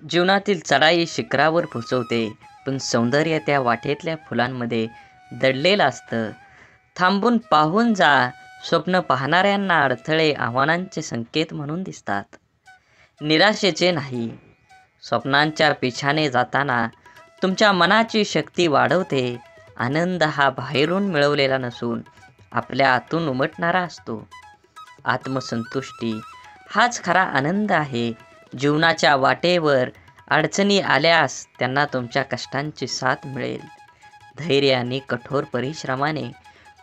जीवनातील चढाई शिखरावर पोचवते, पण सौंदर्य त्या वाटेतल्या फुलांमध्ये दडलेलं असतं. थांबून पाहून जा. स्वप्न पाहणाऱ्यांना अडथळे आव्हानांचे संकेत म्हणून दिसतात, निराशेचे नाही. स्वप्नांच्या पिछाने जाताना तुमच्या मनाची शक्ती वाढवते. आनंद हा बाहेरून मिळवलेला नसून आपल्या आतून उमटणारा असतो. आत्मसंतुष्टी हाच खरा आनंद आहे. जीवनाच्या वाटेवर अडचणी आल्यास त्यांना तुमच्या कष्टांची साथ मिळेल. धैर्य आणि कठोर परिश्रमाने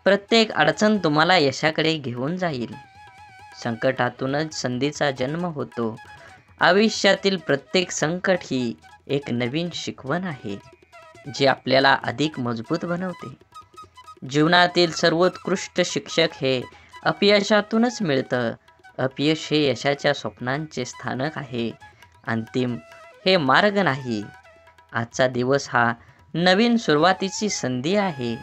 प्रत्येक अडचण तुम्हाला यशाकडे घेऊन जाईल. संकटातूनच संधीचा जन्म होतो. आयुष्यातील प्रत्येक संकट ही एक नवीन शिकवण आहे, जी आपल्याला अधिक मजबूत बनवते. जीवनातील सर्वोत्कृष्ट शिक्षक हे अपयशातूनच मिळतं. अपयश हे यशाच्या स्वप्नांचे स्थानक आहे, अंतिम हे मार्ग नाही. आजचा दिवस हा नवीन सुरुवातीची संधी आहे.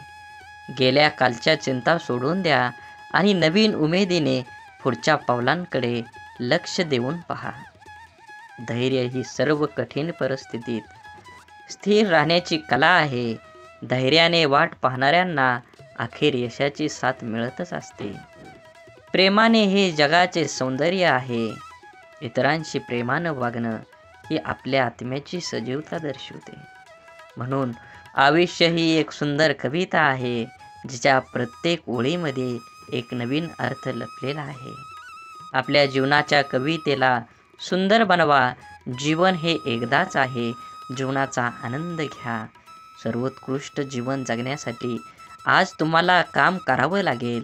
गेल्या कालच्या चिंता सोडून द्या आणि नवीन उमेदीने पुढच्या पावलांकडे लक्ष देऊन पहा. धैर्य ही सर्व कठीण परिस्थितीत स्थिर राहण्याची कला आहे. धैर्याने वाट पाहणाऱ्यांना अखेर यशाची साथ मिळतच असते. प्रेमाने हे जगाचे सौंदर्य आहे. इतरांशी प्रेमानं वागणं ही आपल्या आत्म्याची सजीवता दर्शवते. म्हणून आयुष्य ही एक सुंदर कविता आहे, जिच्या प्रत्येक ओळीमध्ये एक नवीन अर्थ लपलेला आहे. आपल्या जीवनाच्या कवितेला सुंदर बनवा. जीवन हे एकदाच आहे. जीवनाचा आनंद घ्या. सर्वोत्कृष्ट जीवन जगण्यासाठी आज तुम्हाला काम करावं लागेल.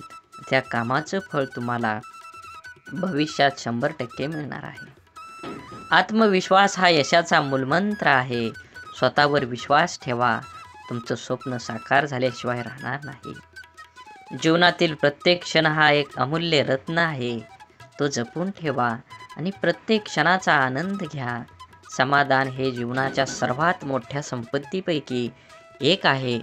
त्या कामाचं फळ तुम्हाला भविष्यात 100% मिळणार आहे. आत्मविश्वास हा यशाचा मूलमंत्र आहे. स्वतःवर विश्वास ठेवा. तुमचं स्वप्न साकार झाल्याशिवाय राहणार नाही. जीवनातील प्रत्येक क्षण हा एक अमूल्य रत्न आहे. तो जपून ठेवा आणि प्रत्येक क्षणाचा आनंद घ्या. समाधान हे जीवनाच्या सर्वात मोठ्या संपत्तीपैकी एक आहे.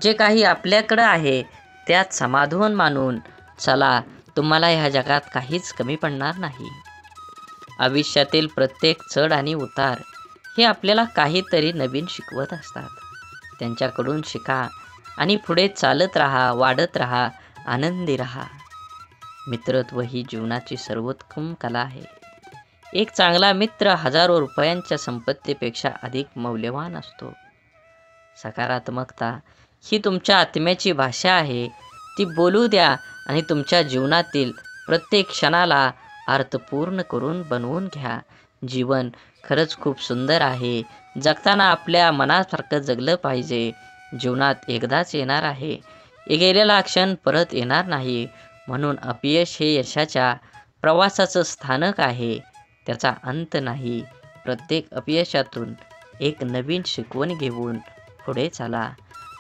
जे काही आपल्याकडं आहे त्यात समाधान मानून चला. तुम्हाला ह्या जगात काहीच कमी पडणार नाही. आयुष्यातील प्रत्येक चढ आणि उतार हे आपल्याला काहीतरी नवीन शिकवत असतात. त्यांच्याकडून शिका आणि पुढे चालत राहा, वाढत राहा, आनंदी राहा. मित्रत्व ही जीवनाची सर्वोत्तम कला आहे. एक चांगला मित्र हजारो रुपयांच्या संपत्तीपेक्षा अधिक मौल्यवान असतो. सकारात्मकता ही तुमच्या आत्म्याची भाषा आहे. ती बोलू द्या आणि तुमच्या जीवनातील प्रत्येक क्षणाला अर्थपूर्ण करून बनवून घ्या. जीवन खरंच खूप सुंदर आहे. जगताना आपल्या मनासारखं जगलं पाहिजे. जीवनात एकदाच येणार आहे. गेलेला क्षण परत येणार नाही. म्हणून अपयश हे यशाच्या प्रवासाचं स्थानक आहे. त्याचा अंत नाही. प्रत्येक अपयशातून एक नवीन शिकवण घेऊन पुढे चला.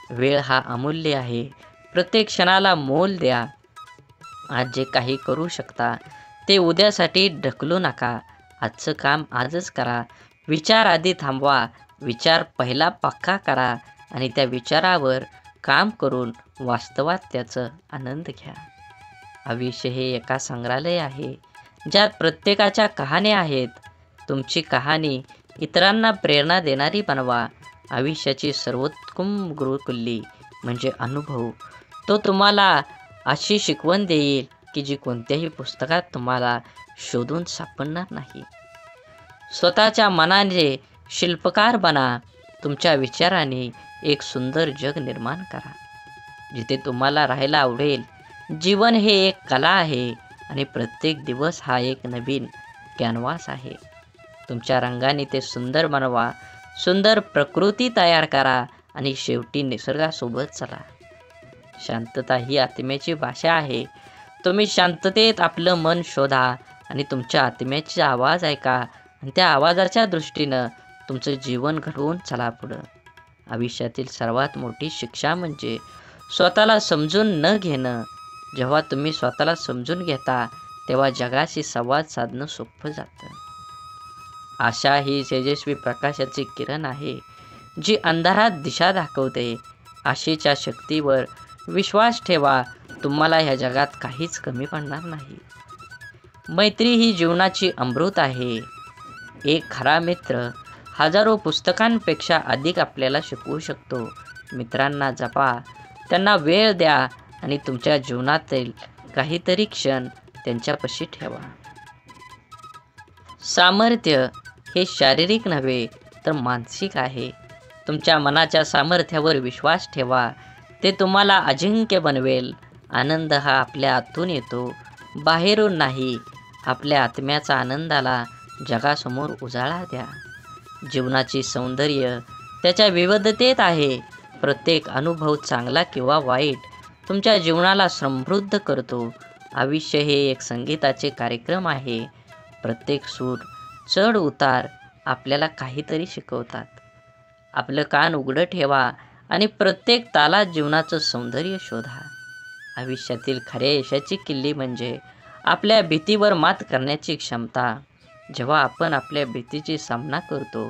वेळ हा अमूल्य आहे. प्रत्येक क्षणाला मोल द्या. आज जे काही करू शकता ते उद्यासाठी ढकलू नका. आजचं काम आजच करा. विचार आधी थांबवा. विचार पहिला पक्का करा आणि त्या विचारावर काम करून वास्तवात त्याचा आनंद घ्या. आयुष्य हे एका संग्रहालय आहे, ज्यात प्रत्येकाच्या कहाण्या आहेत. तुमची कहाणी इतरांना प्रेरणा देणारी बनवा. आयुष्याची सर्वोत्तम गुरुकिल्ली म्हणजे अनुभव. तो तुम्हाला अशी शिकवण देईल की जी कोणत्याही पुस्तकात तुम्हाला शोधून सापडणार नाही. स्वतःच्या मनाने शिल्पकार बना. तुमच्या विचाराने एक सुंदर जग निर्माण करा, जिथे तुम्हाला राहायला आवडेल. जीवन हे एक कला आहे आणि प्रत्येक दिवस हा एक नवीन कॅनव्हास आहे. तुमच्या रंगाने ते सुंदर बनवा. सुंदर प्रकृती तयार करा आणि शेवटी निसर्गासोबत चला. शांतता ही आत्म्याची भाषा आहे. तुम्ही शांततेत आपलं मन शोधा आणि तुमच्या आत्म्याचे आवाज ऐका आणि त्या आवाजाच्या दृष्टीनं तुमचं जीवन घडवून चला पुढं. आयुष्यातील सर्वात मोठी शिक्षा म्हणजे स्वतःला समजून न घेणं. जेव्हा तुम्ही स्वतःला समजून घेता तेव्हा जगाशी संवाद साधणं सोपं जातं. आशा ही तेजस्वी प्रकाशाची किरण आहे, जी अंधारात दिशा दाखवते. आशेच्या शक्तीवर विश्वास ठेवा. तुम्हाला ह्या जगात काहीच कमी पडणार नाही. मैत्री ही जीवनाची अमृत आहे. एक खरा मित्र हजारो पुस्तकांपेक्षा अधिक आपल्याला शिकवू शकतो. मित्रांना जपा, त्यांना वेळ द्या आणि तुमच्या जीवनातील काहीतरी क्षण त्यांच्यापाशी ठेवा. सामर्थ्य हे शारीरिक नव्हे तर मानसिक आहे. तुमच्या मनाच्या सामर्थ्यावर विश्वास ठेवा. ते तुम्हाला अजिंक्य बनवेल. आनंद हा आपल्या आतून येतो, बाहेरून नाही. आपल्या आत्म्याचा आनंदाला जगासमोर उजाळा द्या. जीवनाची सौंदर्य त्याच्या विविधतेत आहे. प्रत्येक अनुभव चांगला किंवा वाईट तुमच्या जीवनाला समृद्ध करतो. आयुष्य हे एक संगीताचे कार्यक्रम आहे. प्रत्येक सूर, चढ उतार आपल्याला काहीतरी शिकवतात. आपलं कान उघडं ठेवा आणि प्रत्येक तालात जीवनाचं सौंदर्य शोधा. आयुष्यातील खऱ्या यशाची किल्ली म्हणजे आपल्या भीतीवर मात करण्याची क्षमता. जेव्हा आपण आपल्या भीतीची सामना करतो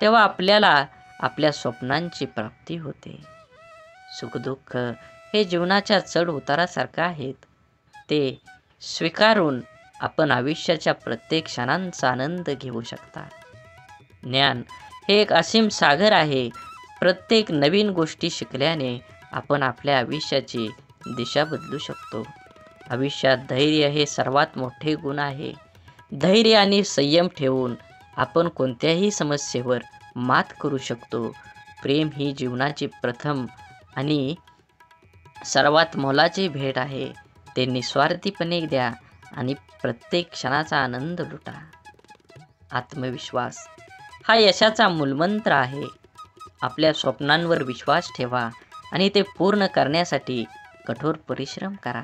तेव्हा आपल्याला आपल्या स्वप्नांची प्राप्ती होते. सुखदुःख हे जीवनाच्या चढ उतारासारखं आहेत. ते स्वीकारून आपण आयुष्याच्या प्रत्येक क्षणांचा आनंद घेऊ शकता. ज्ञान हे एक असीम सागर आहे. प्रत्येक नवीन गोष्टी शिकल्याने आपण आपल्या आयुष्याची दिशा बदलू शकतो. आयुष्यात धैर्य हे सर्वात मोठे गुण आहे. धैर्य आणि संयम ठेवून आपण कोणत्याही समस्येवर मात करू शकतो. प्रेम ही जीवनाची प्रथम आणि सर्वात मोलाची भेट आहे. ते निस्वार्थीपणे द्या आणि प्रत्येक क्षणाचा आनंद लुटा. आत्मविश्वास हा यशाचा मूलमंत्र आहे. आपल्या स्वप्नांवर विश्वास ठेवा आणि ते पूर्ण करण्यासाठी कठोर परिश्रम करा.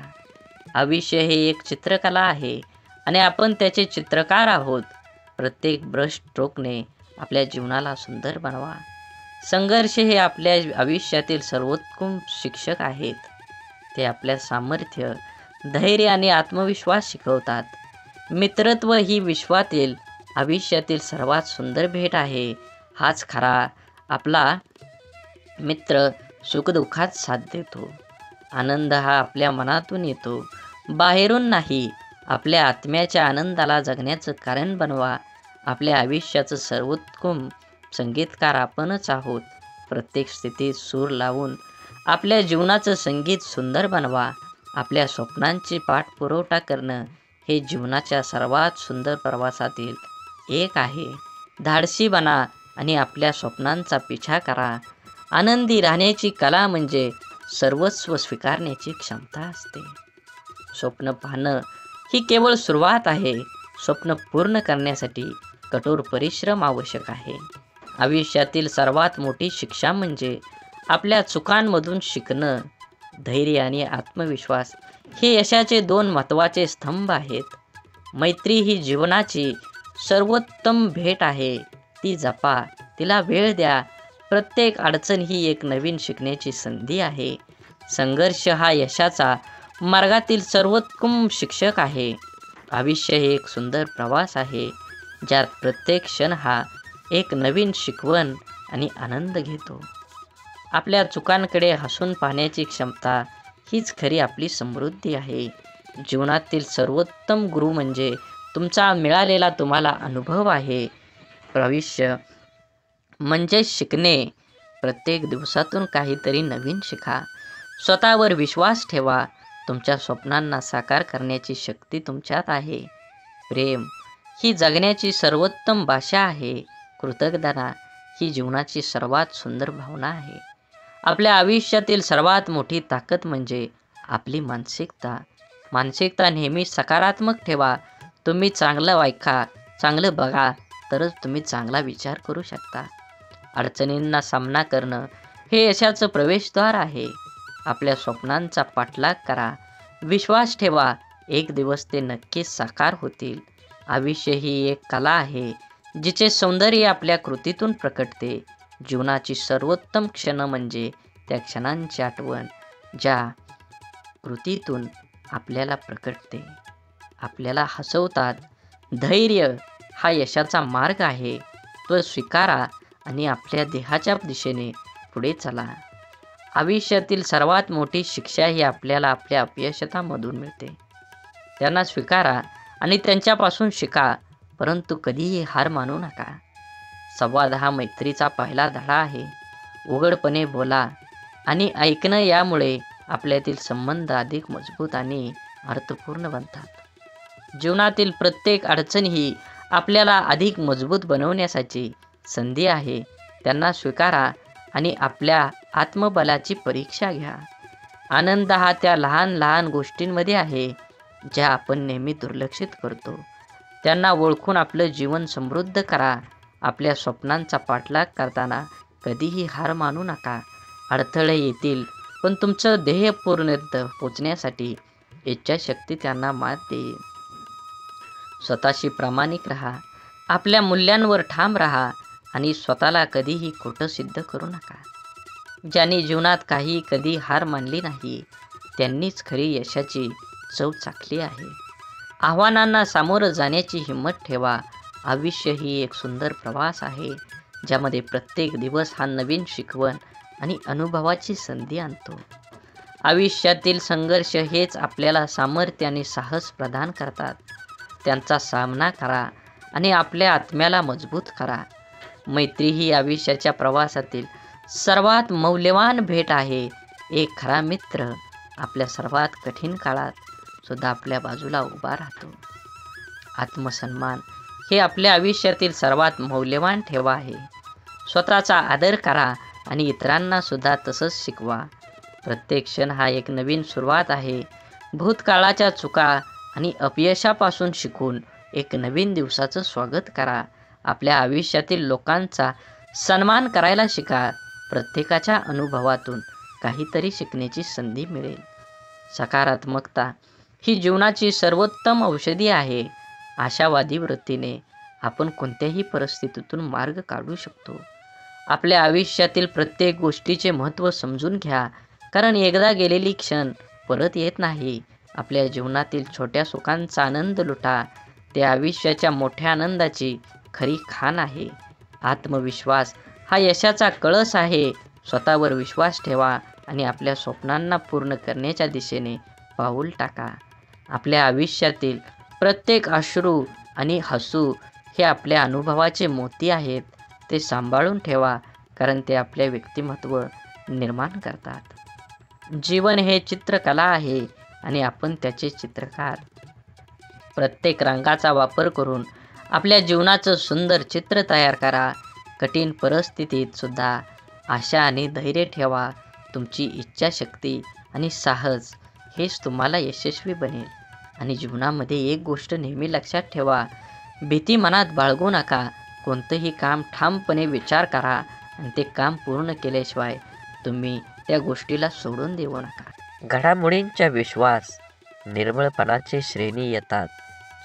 आयुष्य हे एक चित्रकला आहे आणि आपण त्याचे चित्रकार आहोत. प्रत्येक ब्रश स्ट्रोकने आपल्या जीवनाला सुंदर बनवा. संघर्ष हे आपल्या आयुष्यातील सर्वोत्तम शिक्षक आहेत. ते आपल्या सामर्थ्य, धैर्य आणि आत्मविश्वास शिकवतात. मित्रत्व ही विश्वातील आयुष्यातील सर्वात सुंदर भेट आहे. हाच खरा आपला मित्र सुखदुःखात साथ देतो. आनंद हा आपल्या मनातून येतो, बाहेरून नाही. आपल्या आत्म्याच्या आनंदाला जगण्याचं कारण बनवा. आपल्या आयुष्याचं सर्वोत्तम संगीतकार आपणच आहोत. प्रत्येक स्थितीत सूर लावून आपल्या जीवनाचं संगीत सुंदर बनवा. आपल्या स्वप्नांची पाठपुरवठा करणं हे जीवनाच्या सर्वात सुंदर प्रवासातील एक आहे. धाडसी बना आणि आपल्या स्वप्नांचा पिछा करा. आनंदी राहण्याची कला म्हणजे सर्वस्व स्वीकारण्याची क्षमता असते. स्वप्न पाहणं ही केवळ सुरुवात आहे. स्वप्न पूर्ण करण्यासाठी कठोर परिश्रम आवश्यक आहे. आयुष्यातील सर्वात मोठी शिक्षा म्हणजे आपल्या चुकांमधून शिकणं. धैर्य आणि आत्मविश्वास हे यशाचे दोन महत्त्वाचे स्तंभ आहेत. मैत्री ही जीवनाची सर्वोत्तम भेट आहे. ती जपा, तिला वेळ द्या. प्रत्येक अडचण ही एक नवीन शिकण्याची संधी आहे. संघर्ष हा यशाचा मार्गातील सर्वोत्तम शिक्षक आहे. आयुष्य हे एक सुंदर प्रवास आहे, ज्यात प्रत्येक क्षण हा एक नवीन शिकवण आणि आनंद घेतो. आपल्या चुकांकडे हसून पाहण्याची क्षमता हीच खरी आपली समृद्धी आहे. जीवनातील सर्वोत्तम गुरु म्हणजे तुमचा मिळालेला तुम्हाला अनुभव आहे. आयुष्य म्हणजे शिकणे. प्रत्येक दिवसातून काहीतरी नवीन शिका. स्वतःवर विश्वास ठेवा. तुमच्या स्वप्नांना साकार करण्याची शक्ती तुमच्यात आहे. प्रेम ही जगण्याची सर्वोत्तम भाषा आहे. कृतज्ञता ही जीवनाची सर्वात सुंदर भावना आहे. आपल्या आयुष्यातील सर्वात मोठी ताकद म्हणजे आपली मानसिकता. मानसिकता नेहमी सकारात्मक ठेवा. तुम्ही चांगलं ऐका, चांगलं बघा, तरच तुम्ही चांगला विचार करू शकता. अडचणींना सामना करणं हे यशाचं प्रवेशद्वार आहे. आपल्या स्वप्नांचा पाठलाग करा. विश्वास ठेवा, एक दिवस ते नक्कीच साकार होतील. आयुष्य ही एक कला आहे, जिचे सौंदर्य आपल्या कृतीतून प्रकटते. जीवनाची सर्वोत्तम क्षण म्हणजे त्या क्षणांची आठवण, ज्या कृतीतून आपल्याला प्रकटते, आपल्याला हसवतात. धैर्य हा यशाचा मार्ग आहे. तो स्वीकारा आणि आपल्या देहाच्या दिशेने पुढे चला. आयुष्यातील सर्वात मोठी शिक्षा ही आपल्याला आपल्या अपयशामधून मिळते. त्यांना स्वीकारा आणि त्यांच्यापासून शिका, परंतु कधीही हार मानू नका. संवाद हा मैत्रीचा पहिला धडा आहे. उघडपणे बोला आणि ऐकणं, यामुळे आपल्यातील संबंध अधिक मजबूत आणि अर्थपूर्ण बनतात. जीवनातील प्रत्येक अडचण ही आपल्याला अधिक मजबूत बनवण्यासाठी संधी आहे. त्यांना स्वीकारा आणि आपल्या आत्मबलाची परीक्षा घ्या. आनंद हा त्या लहान लहान गोष्टींमध्ये आहे, ज्या आपण नेहमी दुर्लक्षित करतो. त्यांना ओळखून आपलं जीवन समृद्ध करा. आपल्या स्वप्नांचा पाठलाग करताना कधीही हार मानू नका. अडथळे येतील, पण तुमचं ध्येय पूर्णत पोचण्यासाठी इच्छाशक्ती त्यांना मात देईल. स्वतःशी प्रामाणिक राहा. आपल्या मूल्यांवर ठाम राहा आणि स्वतःला कधीही खोटं सिद्ध करू नका. ज्यांनी जीवनात कधी हार मानली नाही, त्यांनीच खरी यशाची चव चाखली आहे. आव्हानांना सामोरं जाण्याची हिंमत ठेवा. आयुष्य ही एक सुंदर प्रवास आहे, ज्यामध्ये प्रत्येक दिवस हा नवीन शिकवण आणि अनुभवाची संधी आणतो. आयुष्यातील संघर्ष हेच आपल्याला सामर्थ्य आणि साहस प्रदान करतात. त्यांचा सामना करा आणि आपल्या आत्म्याला मजबूत करा. मैत्री ही आयुष्याच्या प्रवासातील सर्वात मौल्यवान भेट आहे. एक खरा मित्र आपल्या सर्वात कठीण काळात सुद्धा आपल्या बाजूला उभा राहतो. आत्मसन्मान हे आपल्या आयुष्यातील सर्वात मौल्यवान ठेवा आहे. स्वतःचा आदर करा आणि इतरांना सुद्धा तसंच शिकवा. प्रत्येक क्षण हा एक नवीन सुरुवात आहे. भूतकाळाच्या चुका आणि अपयशापासून शिकून एक नवीन दिवसाचं स्वागत करा. आपल्या आयुष्यातील लोकांचा सन्मान करायला शिका. प्रत्येकाच्या अनुभवातून काहीतरी शिकण्याची संधी मिळेल. सकारात्मकता ही जीवनाची सर्वोत्तम औषधी आहे. आशावादी वृत्तीने आपण कोणत्याही परिस्थितीतून मार्ग काढू शकतो. आपल्या आयुष्यातील प्रत्येक गोष्टीचे महत्त्व समजून घ्या, कारण एकदा गेलेली क्षण परत येत नाही. आपल्या जीवनातील छोट्या सुखांचा आनंद लुटा. ते आयुष्याच्या मोठ्या आनंदाची खरी खाण आहे. आत्मविश्वास हा यशाचा कळस आहे. स्वतःवर विश्वास ठेवा आणि आपल्या स्वप्नांना पूर्ण करण्याच्या दिशेने पाऊल टाका. आपल्या आयुष्यातील प्रत्येक अश्रू आणि हसू हे आपल्या अनुभवाचे मोती आहेत. ते सांभाळून ठेवा, कारण ते आपले व्यक्तिमत्व निर्माण करतात. जीवन हे चित्रकला आहे आणि आपण त्याचे चित्रकार. प्रत्येक रंगाचा वापर करून आपल्या जीवनाचं सुंदर चित्र तयार करा. कठीण परिस्थितीत सुद्धा आशा आणि धैर्य ठेवा. तुमची इच्छाशक्ती आणि साहस हेच तुम्हाला यशस्वी बनेल. आणि जीवनामध्ये एक गोष्ट नेहमी लक्षात ठेवा, भीती मनात बाळगू नका. कोणतंही काम ठामपणे विचार करा आणि ते काम पूर्ण केल्याशिवाय तुम्ही त्या गोष्टीला सोडून देऊ नका. घडामोडींचा विश्वास निर्मळपणाचे श्रेणी येतात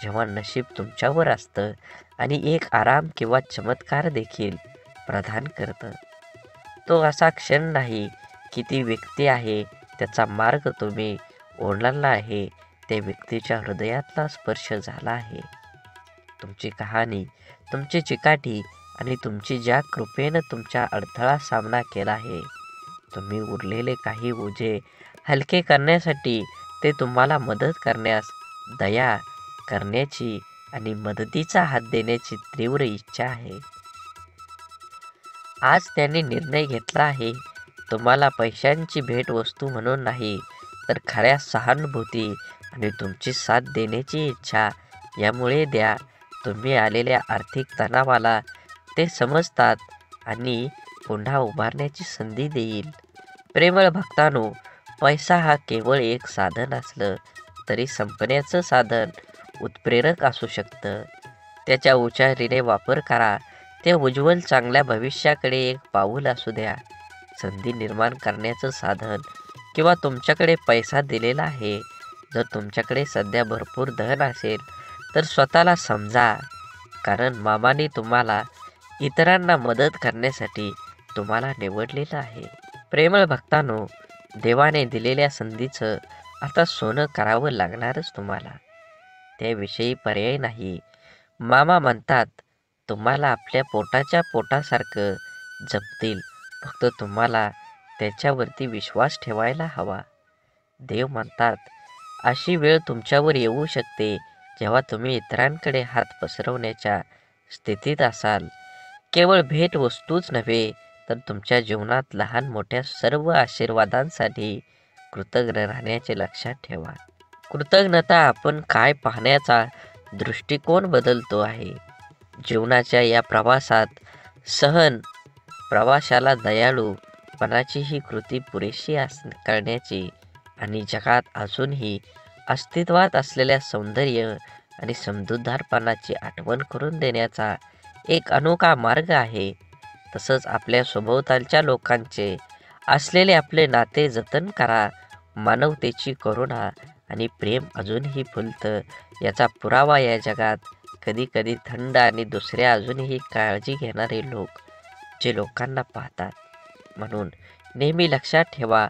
जेव्हा नशीब तुमच्यावर असतं आणि एक आराम किंवा चमत्कार देखील प्रदान करतं. तो असा क्षण नाही की ती व्यक्ती आहे, त्याचा मार्ग तुम्ही ओलांडला आहे, त्या व्यक्तीच्या हृदयातला स्पर्श झाला आहे. तुमची कहाणी, तुमची चिकाटी आणि तुमची ज्या कृपेनं तुमच्या अडथळा सामना केला आहे, तुम्ही उरलेले काही ओझे हलके करण्यासाठी, ते तुम्हाला मदत करण्यास, दया करण्याची आणि मदतीचा हात देण्याची तीव्र इच्छा आहे. आज त्यांनी निर्णय घेतला आहे, तुम्हाला पैशांची भेटवस्तू म्हणून नाही, तर खऱ्या सहानुभूती आणि तुमची साथ देण्याची इच्छा यामुळे द्या. तुम्ही आलेल्या आर्थिक तणावाला ते समजतात आणि पुन्हा उभारण्याची संधी देईल. प्रेमळ भक्तांनो, पैसा हा केवळ एक साधन असलं तरी संपण्याचं साधन उत्प्रेरक असू शकतं. त्याच्या हुशारीने वापर करा. ते उज्ज्वल चांगल्या भविष्याकडे एक पाऊल असू द्या. संधी निर्माण करण्याचं साधन किंवा तुमच्याकडे पैसा दिलेला आहे. जर तुमच्याकडे सध्या भरपूर धन असेल तर स्वतःला समजा, कारण मामाने तुम्हाला इतरांना मदत करण्यासाठी तुम्हाला निवडलेलं आहे. प्रेमळ भक्तांनो, देवाने दिलेल्या संधीचं आता सोनं करावं लागणारच तुम्हाला. त्याविषयी पर्याय नाही. मामा म्हणतात, तुम्हाला आपल्या पोटाच्या पोटासारखं जपतील, फक्त तुम्हाला त्याच्यावरती विश्वास ठेवायला हवा. देव म्हणतात, अशी वेळ तुमच्यावर येऊ शकते जेव्हा तुम्ही इतरांकडे हात पसरवण्याच्या स्थितीत असाल. केवळ भेटवस्तूच नव्हे, तर तुमच्या जीवनात लहान मोठ्या सर्व आशीर्वादांसाठी कृतज्ञ राहण्याचे लक्षात ठेवा. कृतज्ञता आपण काय पाहण्याचा दृष्टिकोन बदलतो आहे. जीवनाच्या या प्रवासात प्रवाशाला दयाळूपणाची ही कृती पुरेशी करण्याची आणि जगात अजूनही अस्तित्वात असलेल्या सौंदर्य आणि समजूतदारपणाची आठवण करून देण्याचा एक अनोखा मार्ग आहे. तसंच आपल्या सभोवतालच्या लोकांचे असलेले आपले नाते जतन करा. मानवतेची करुणा आणि प्रेम अजूनही फुलतं याचा पुरावा या जगात कधी कधी थंड आणि दुसऱ्या अजूनही काळजी घेणारे लोक जे लोकांना पाहतात. म्हणून नेहमी लक्षात ठेवा,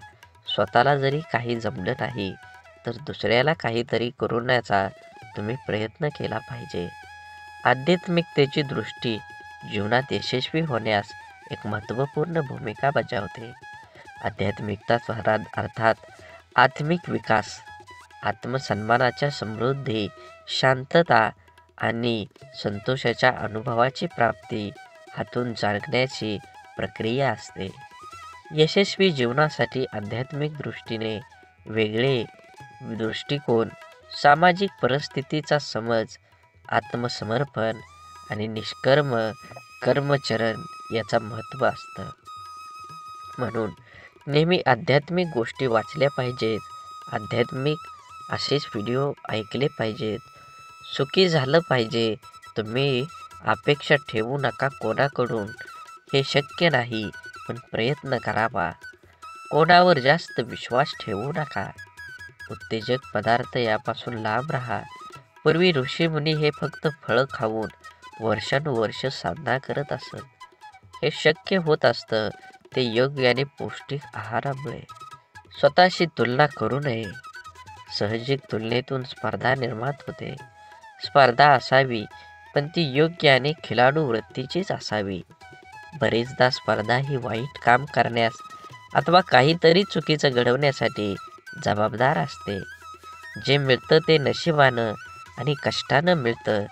स्वतःला जरी काही जमलं नाही तर दुसऱ्याला काहीतरी करण्याचा तुम्ही प्रयत्न केला पाहिजे. आध्यात्मिकतेची दृष्टी जीवनात यशस्वी होण्यास एक महत्त्वपूर्ण भूमिका बजावते. आध्यात्मिकता अर्थात आत्मिक विकास, आत्मसन्मानाच्या समृद्धी, शांतता आणि संतोषाच्या अनुभवाची प्राप्ती हातून जागण्याची प्रक्रिया असते. यशस्वी जीवनासाठी आध्यात्मिक दृष्टीने वेगळे दृष्टिकोन, सामाजिक परिस्थितीचा समज, आत्मसमर्पण आणि निष्कर्म कर्मचरण याचा महत्त्व असतं. म्हणून नेहमी आध्यात्मिक गोष्टी वाचल्या पाहिजेत, आध्यात्मिक असेच व्हिडिओ ऐकले पाहिजेत. सुखी झालं पाहिजे. तुम्ही अपेक्षा ठेवू नका कोणाकडून, हे शक्य नाही, पण प्रयत्न करावा. कोणावर जास्त विश्वास ठेवू नका. उत्तेजक पदार्थ यापासून लांब राहा. पूर्वी ऋषीमुनी हे फक्त फळं खाऊन वर्षानुवर्ष साधना करत असत. हे शक्य होत असतं ते योग्य आणि पौष्टिक आहारामुळे. स्वतःशी तुलना करू नये. साहजिक तुलनेतून स्पर्धा निर्माण होते. स्पर्धा असावी, पण ती योग्य आणि खिलाडू वृत्तीचीच असावी. बरेचदा स्पर्धा ही वाईट काम करण्यास अथवा काहीतरी चुकीचं घडवण्यासाठी जबाबदार असते. जे मिळतं ते नशिबानं आणि कष्टानं मिळतं.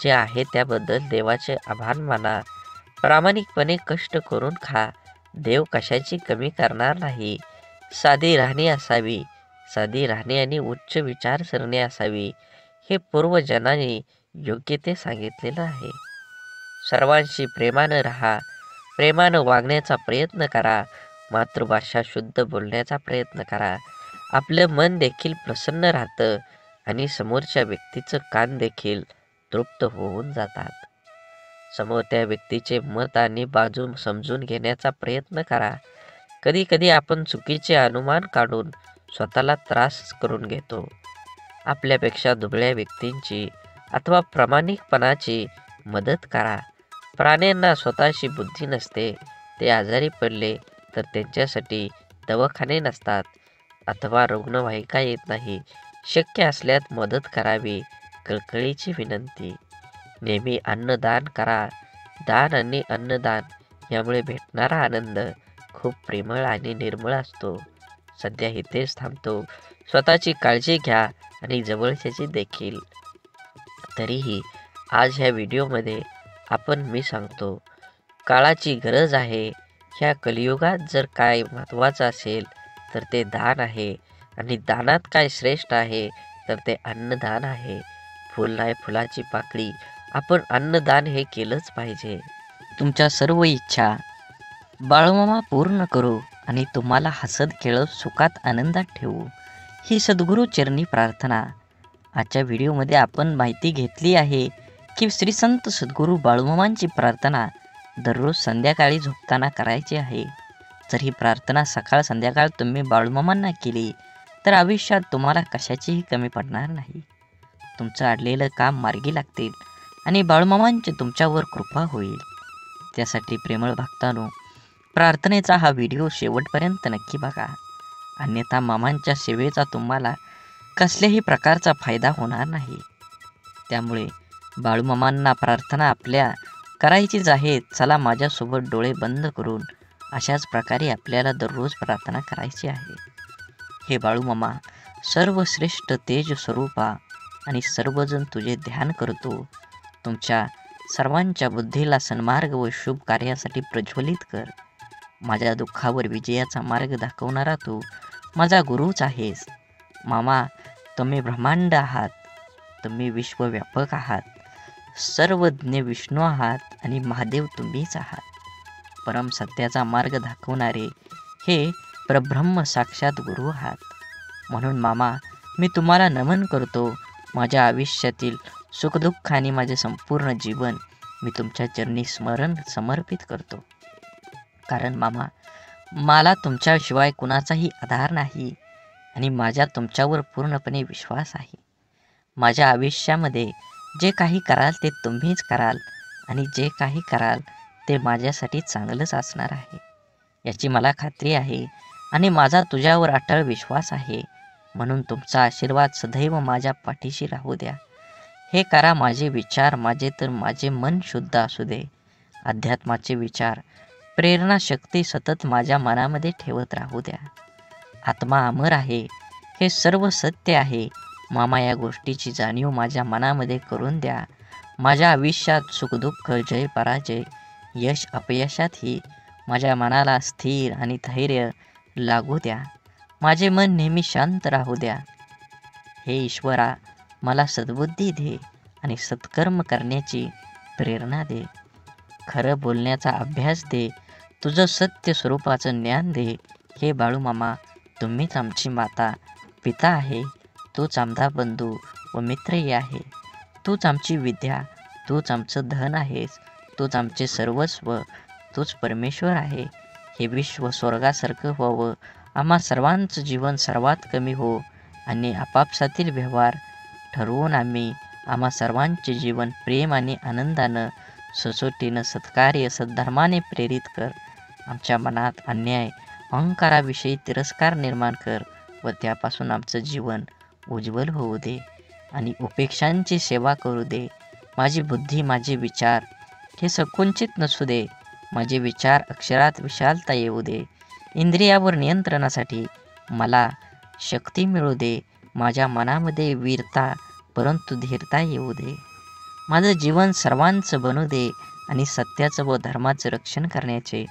जे आहे त्याबद्दल देवाचे आभार माना. प्रामाणिकपणे कष्ट करून खा. देव कशाची कमी करणार नाही. साधी राहणी असावी. साधी राहणी आणि उच्च विचारसरणी असावी, हे पूर्वजनांनी योग्य ते सांगितलेलं आहे. सर्वांशी प्रेमानं राहा. प्रेमानं वागण्याचा प्रयत्न करा. मातृभाषा शुद्ध बोलण्याचा प्रयत्न करा. आपलं मन देखील प्रसन्न राहतं आणि समोरच्या व्यक्तीचं कान देखील तृप्त होऊन जातात. समोर त्या व्यक्तीचे मत आणि बाजू समजून घेण्याचा प्रयत्न करा. कधी कधी आपण चुकीचे अनुमान काढून स्वतःला त्रास करून घेतो. आपल्यापेक्षा दुबळ्या व्यक्तींची अथवा प्रामाणिकपणाची मदत करा. प्राण्यांना स्वतःची बुद्धी नसते. ते आजारी पडले तर त्यांच्यासाठी दवाखाने नसतात अथवा रुग्णवाहिका येत नाही. शक्य असल्यास मदत करावी. कळकळीची विनंती. नेहमी अन्नदान करा. दान आणि अन्नदान यामुळे भेटणारा आनंद खूप प्रेमळ आणि निर्मळ असतो. सध्या इथेच थांबतो. स्वतःची काळजी घ्या आणि जवळच्याची देखील. तरीही आज ह्या व्हिडिओमध्ये मी सांगतो, काळाची गरज आहे. ह्या कलियुगात जर काय महत्त्वाचं असेल तर ते दान आहे. आणि दानात काय श्रेष्ठ आहे तर ते अन्नदान आहे. फुल नाही फुलाची पाकळी. आपण अन्नदान हे केलंच पाहिजे. तुमच्या सर्व इच्छा बाळूमामा पूर्ण करू आणि तुम्हाला हसत खेळत सुखात आनंदात ठेवू, ही सद्गुरू चरणी प्रार्थना. आजच्या व्हिडिओमध्ये आपण माहिती घेतली आहे की श्री संत सद्गुरू बाळूमामांची प्रार्थना दररोज संध्याकाळी झोपताना करायची आहे. जर ही प्रार्थना सकाळ संध्याकाळ तुम्ही बाळूमामांना केली तर आयुष्यात तुम्हाला कशाचीही कमी पडणार नाही. तुमचं अडलेलं काम मार्गी लागतील आणि बाळूमामांची तुमच्यावर कृपा होईल. त्यासाठी प्रेमळ भक्तांनो, प्रार्थनेचा हा व्हिडिओ शेवटपर्यंत नक्की बघा. अन्यथा मामांच्या सेवेचा तुम्हाला कसल्याही प्रकारचा फायदा होणार नाही. त्यामुळे बाळूमामांना प्रार्थना आपल्या करायचीच आहे. चला माझ्यासोबत डोळे बंद करून अशाच प्रकारे आपल्याला दररोज प्रार्थना करायची आहे. हे बाळूमामा, सर्वश्रेष्ठ तेज स्वरूपा आणि सर्वजण तुझे ध्यान करतो. तुमच्या सर्वांच्या बुद्धीला सन्मार्ग व शुभ कार्यासाठी प्रज्वलित कर. माझ्या दुःखावर विजयाचा मार्ग दाखवणारा तू माझा गुरुच आहेस. मामा, तुम्ही ब्रह्मांड आहात. तुम्ही विश्वव्यापक आहात. सर्वज्ञ विष्णू आहात आणि महादेव तुम्हीच आहात. परम सत्याचा मार्ग दाखवणारे हे परब्रह्म साक्षात गुरु आहात. म्हणून मामा, मी तुम्हाला नमन करतो. माझ्या आयुष्यातील सुखदुःख आणि माझे संपूर्ण जीवन मी तुमच्या चरणी समर्पित करतो. कारण मामा, मला तुमच्याशिवाय कुणाचाही आधार नाही आणि माझा तुमच्यावर पूर्णपणे विश्वास आहे. माझ्या आयुष्यामध्ये जे काही कराल ते तुम्हीच कराल आणि जे काही कराल ते माझ्यासाठी चांगलंच असणार आहे, याची मला खात्री आहे आणि माझा तुझ्यावर अटळ विश्वास आहे. म्हणून तुमचा आशीर्वाद सदैव माझ्या पाठीशी राहू द्या. हे करा माझे विचार माझे मन शुद्ध असू दे. अध्यात्माचे विचार, प्रेरणा, शक्ती सतत माझ्या मनामध्ये ठेवत राहू द्या. आत्मा अमर आहे, हे सर्व सत्य आहे. मामा, या गोष्टीची जाणीव माझ्या मनामध्ये करून द्या माझ्या आयुष्यात सुखदुःख, जय पराजय, यश अपयशातही माझ्या मनाला स्थिर आणि धैर्य लागू द्या. माझे मन नेहमी शांत राहू द्या. हे ईश्वरा, मला सद्बुद्धी दे आणि सत्कर्म करण्याची प्रेरणा दे. खरं बोलण्याचा अभ्यास दे. तुझं सत्य स्वरूपाचं ज्ञान दे. हे बाळूमामा, तुम्हीच आमची माता पिता आहे. तूच आमचा बंधू व मित्रही आहे. तूच आमची विद्या, तूच आमचं धन आहेस. तूच आमचे सर्वस्व, तूच परमेश्वर आहे. हे विश्व स्वर्गासारखं व्हावं. आम्हा सर्वांचं जीवन सर्वात कमी हो आणि आपापसातील व्यवहार ठरवून आम्हा सर्वांचे जीवन प्रेम आणि आनंदानं, सचोटीनं, सत्कार्य, सद्धर्माने प्रेरित कर. आमच्या मनात अन्याय, अहंकाराविषयी तिरस्कार निर्माण कर व त्यापासून आमचं जीवन उज्ज्वल होऊ दे आणि उपेक्षांची सेवा करू दे. माझी बुद्धी, माझे विचार हे संकुचित नसू दे. माझे विचार अक्षरात विशालता येऊ दे. इंद्रियावर नियंत्रणासाठी मला शक्ती मिळू दे. माझ्या मनामध्ये वीरता परंतु धीरता येऊ दे. माझं जीवन सर्वांचं बनू दे आणि सत्याचं व धर्माचं रक्षण करण्याचे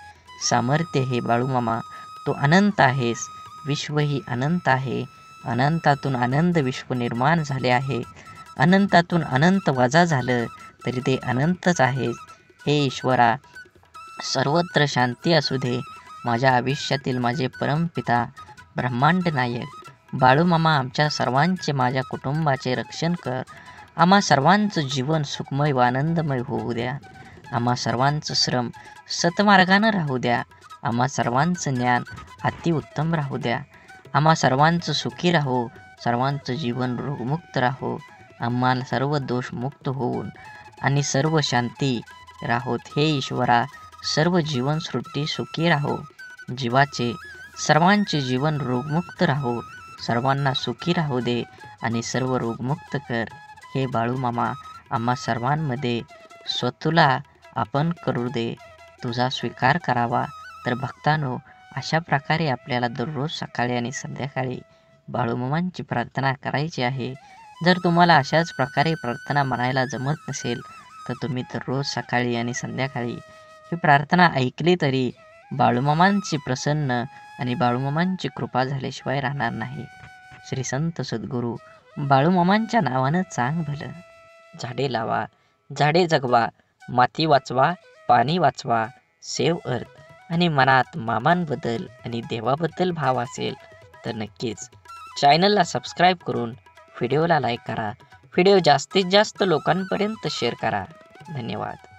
सामर्थ्य हे बाळूमामा, तू अनंत आहेस. विश्वही अनंत आहे. अनंतातून आनंद विश्व निर्माण झाले आहे. अनंतातून अनंत वजा झालं तरी ते अनंतच आहे. हे ईश्वरा, सर्वत्र शांती असू दे. माझ्या आयुष्यातील माझे परमपिता ब्रह्मांड नायक बाळूमामा, आमच्या सर्वांचे, माझ्या कुटुंबाचे रक्षण कर. आम्हा सर्वांचं जीवन सुखमय व आनंदमय होऊ द्या. आम्हा सर्वांचं श्रम सतमार्गानं राहू द्या. आम्हा सर्वांचं ज्ञान अतिउत्तम राहू द्या. आम्हा सर्वांचं सुखी राहो. सर्वांचं जीवन रोगमुक्त राहो. आम्हाला सर्व दोषमुक्त होऊन आणि सर्व शांती राहोत. हे ईश्वरा, सर्व जीवनसृष्टी सुखी राहो. जीवाचे सर्वांचे जीवन रोगमुक्त राहो. सर्वांना सुखी राहू दे आणि सर्व रोगमुक्त कर. हे बाळूमामा, आम्हा सर्वांमध्ये स्वतःला आपण करू दे. तुझा स्वीकार करावा. तर भक्तांनो, अशा प्रकारे आपल्याला दररोज सकाळी आणि संध्याकाळी बाळूमामांची प्रार्थना करायची आहे. जर तुम्हाला अशाच प्रकारे प्रार्थना म्हणायला जमत नसेल तर तुम्ही दररोज सकाळी आणि संध्याकाळी ही प्रार्थना ऐकली तरी बाळूमामांची प्रसन्न आणि बाळूमामांची कृपा झाल्याशिवाय राहणार नाही. श्री संत सद्गुरू बाळूमामांच्या नावानं चांग भलं. झाडे लावा, झाडे जगवा, माती वाचवा, पाणी वाचवा, सेव्ह अर्थ. आणि मनात मामांबद्दल आणि देवाबद्दल भाव असेल तर नक्कीच चॅनलला सबस्क्राईब करून व्हिडिओला लाईक करा. व्हिडिओ जास्तीत जास्त लोकांपर्यंत शेअर करा. धन्यवाद.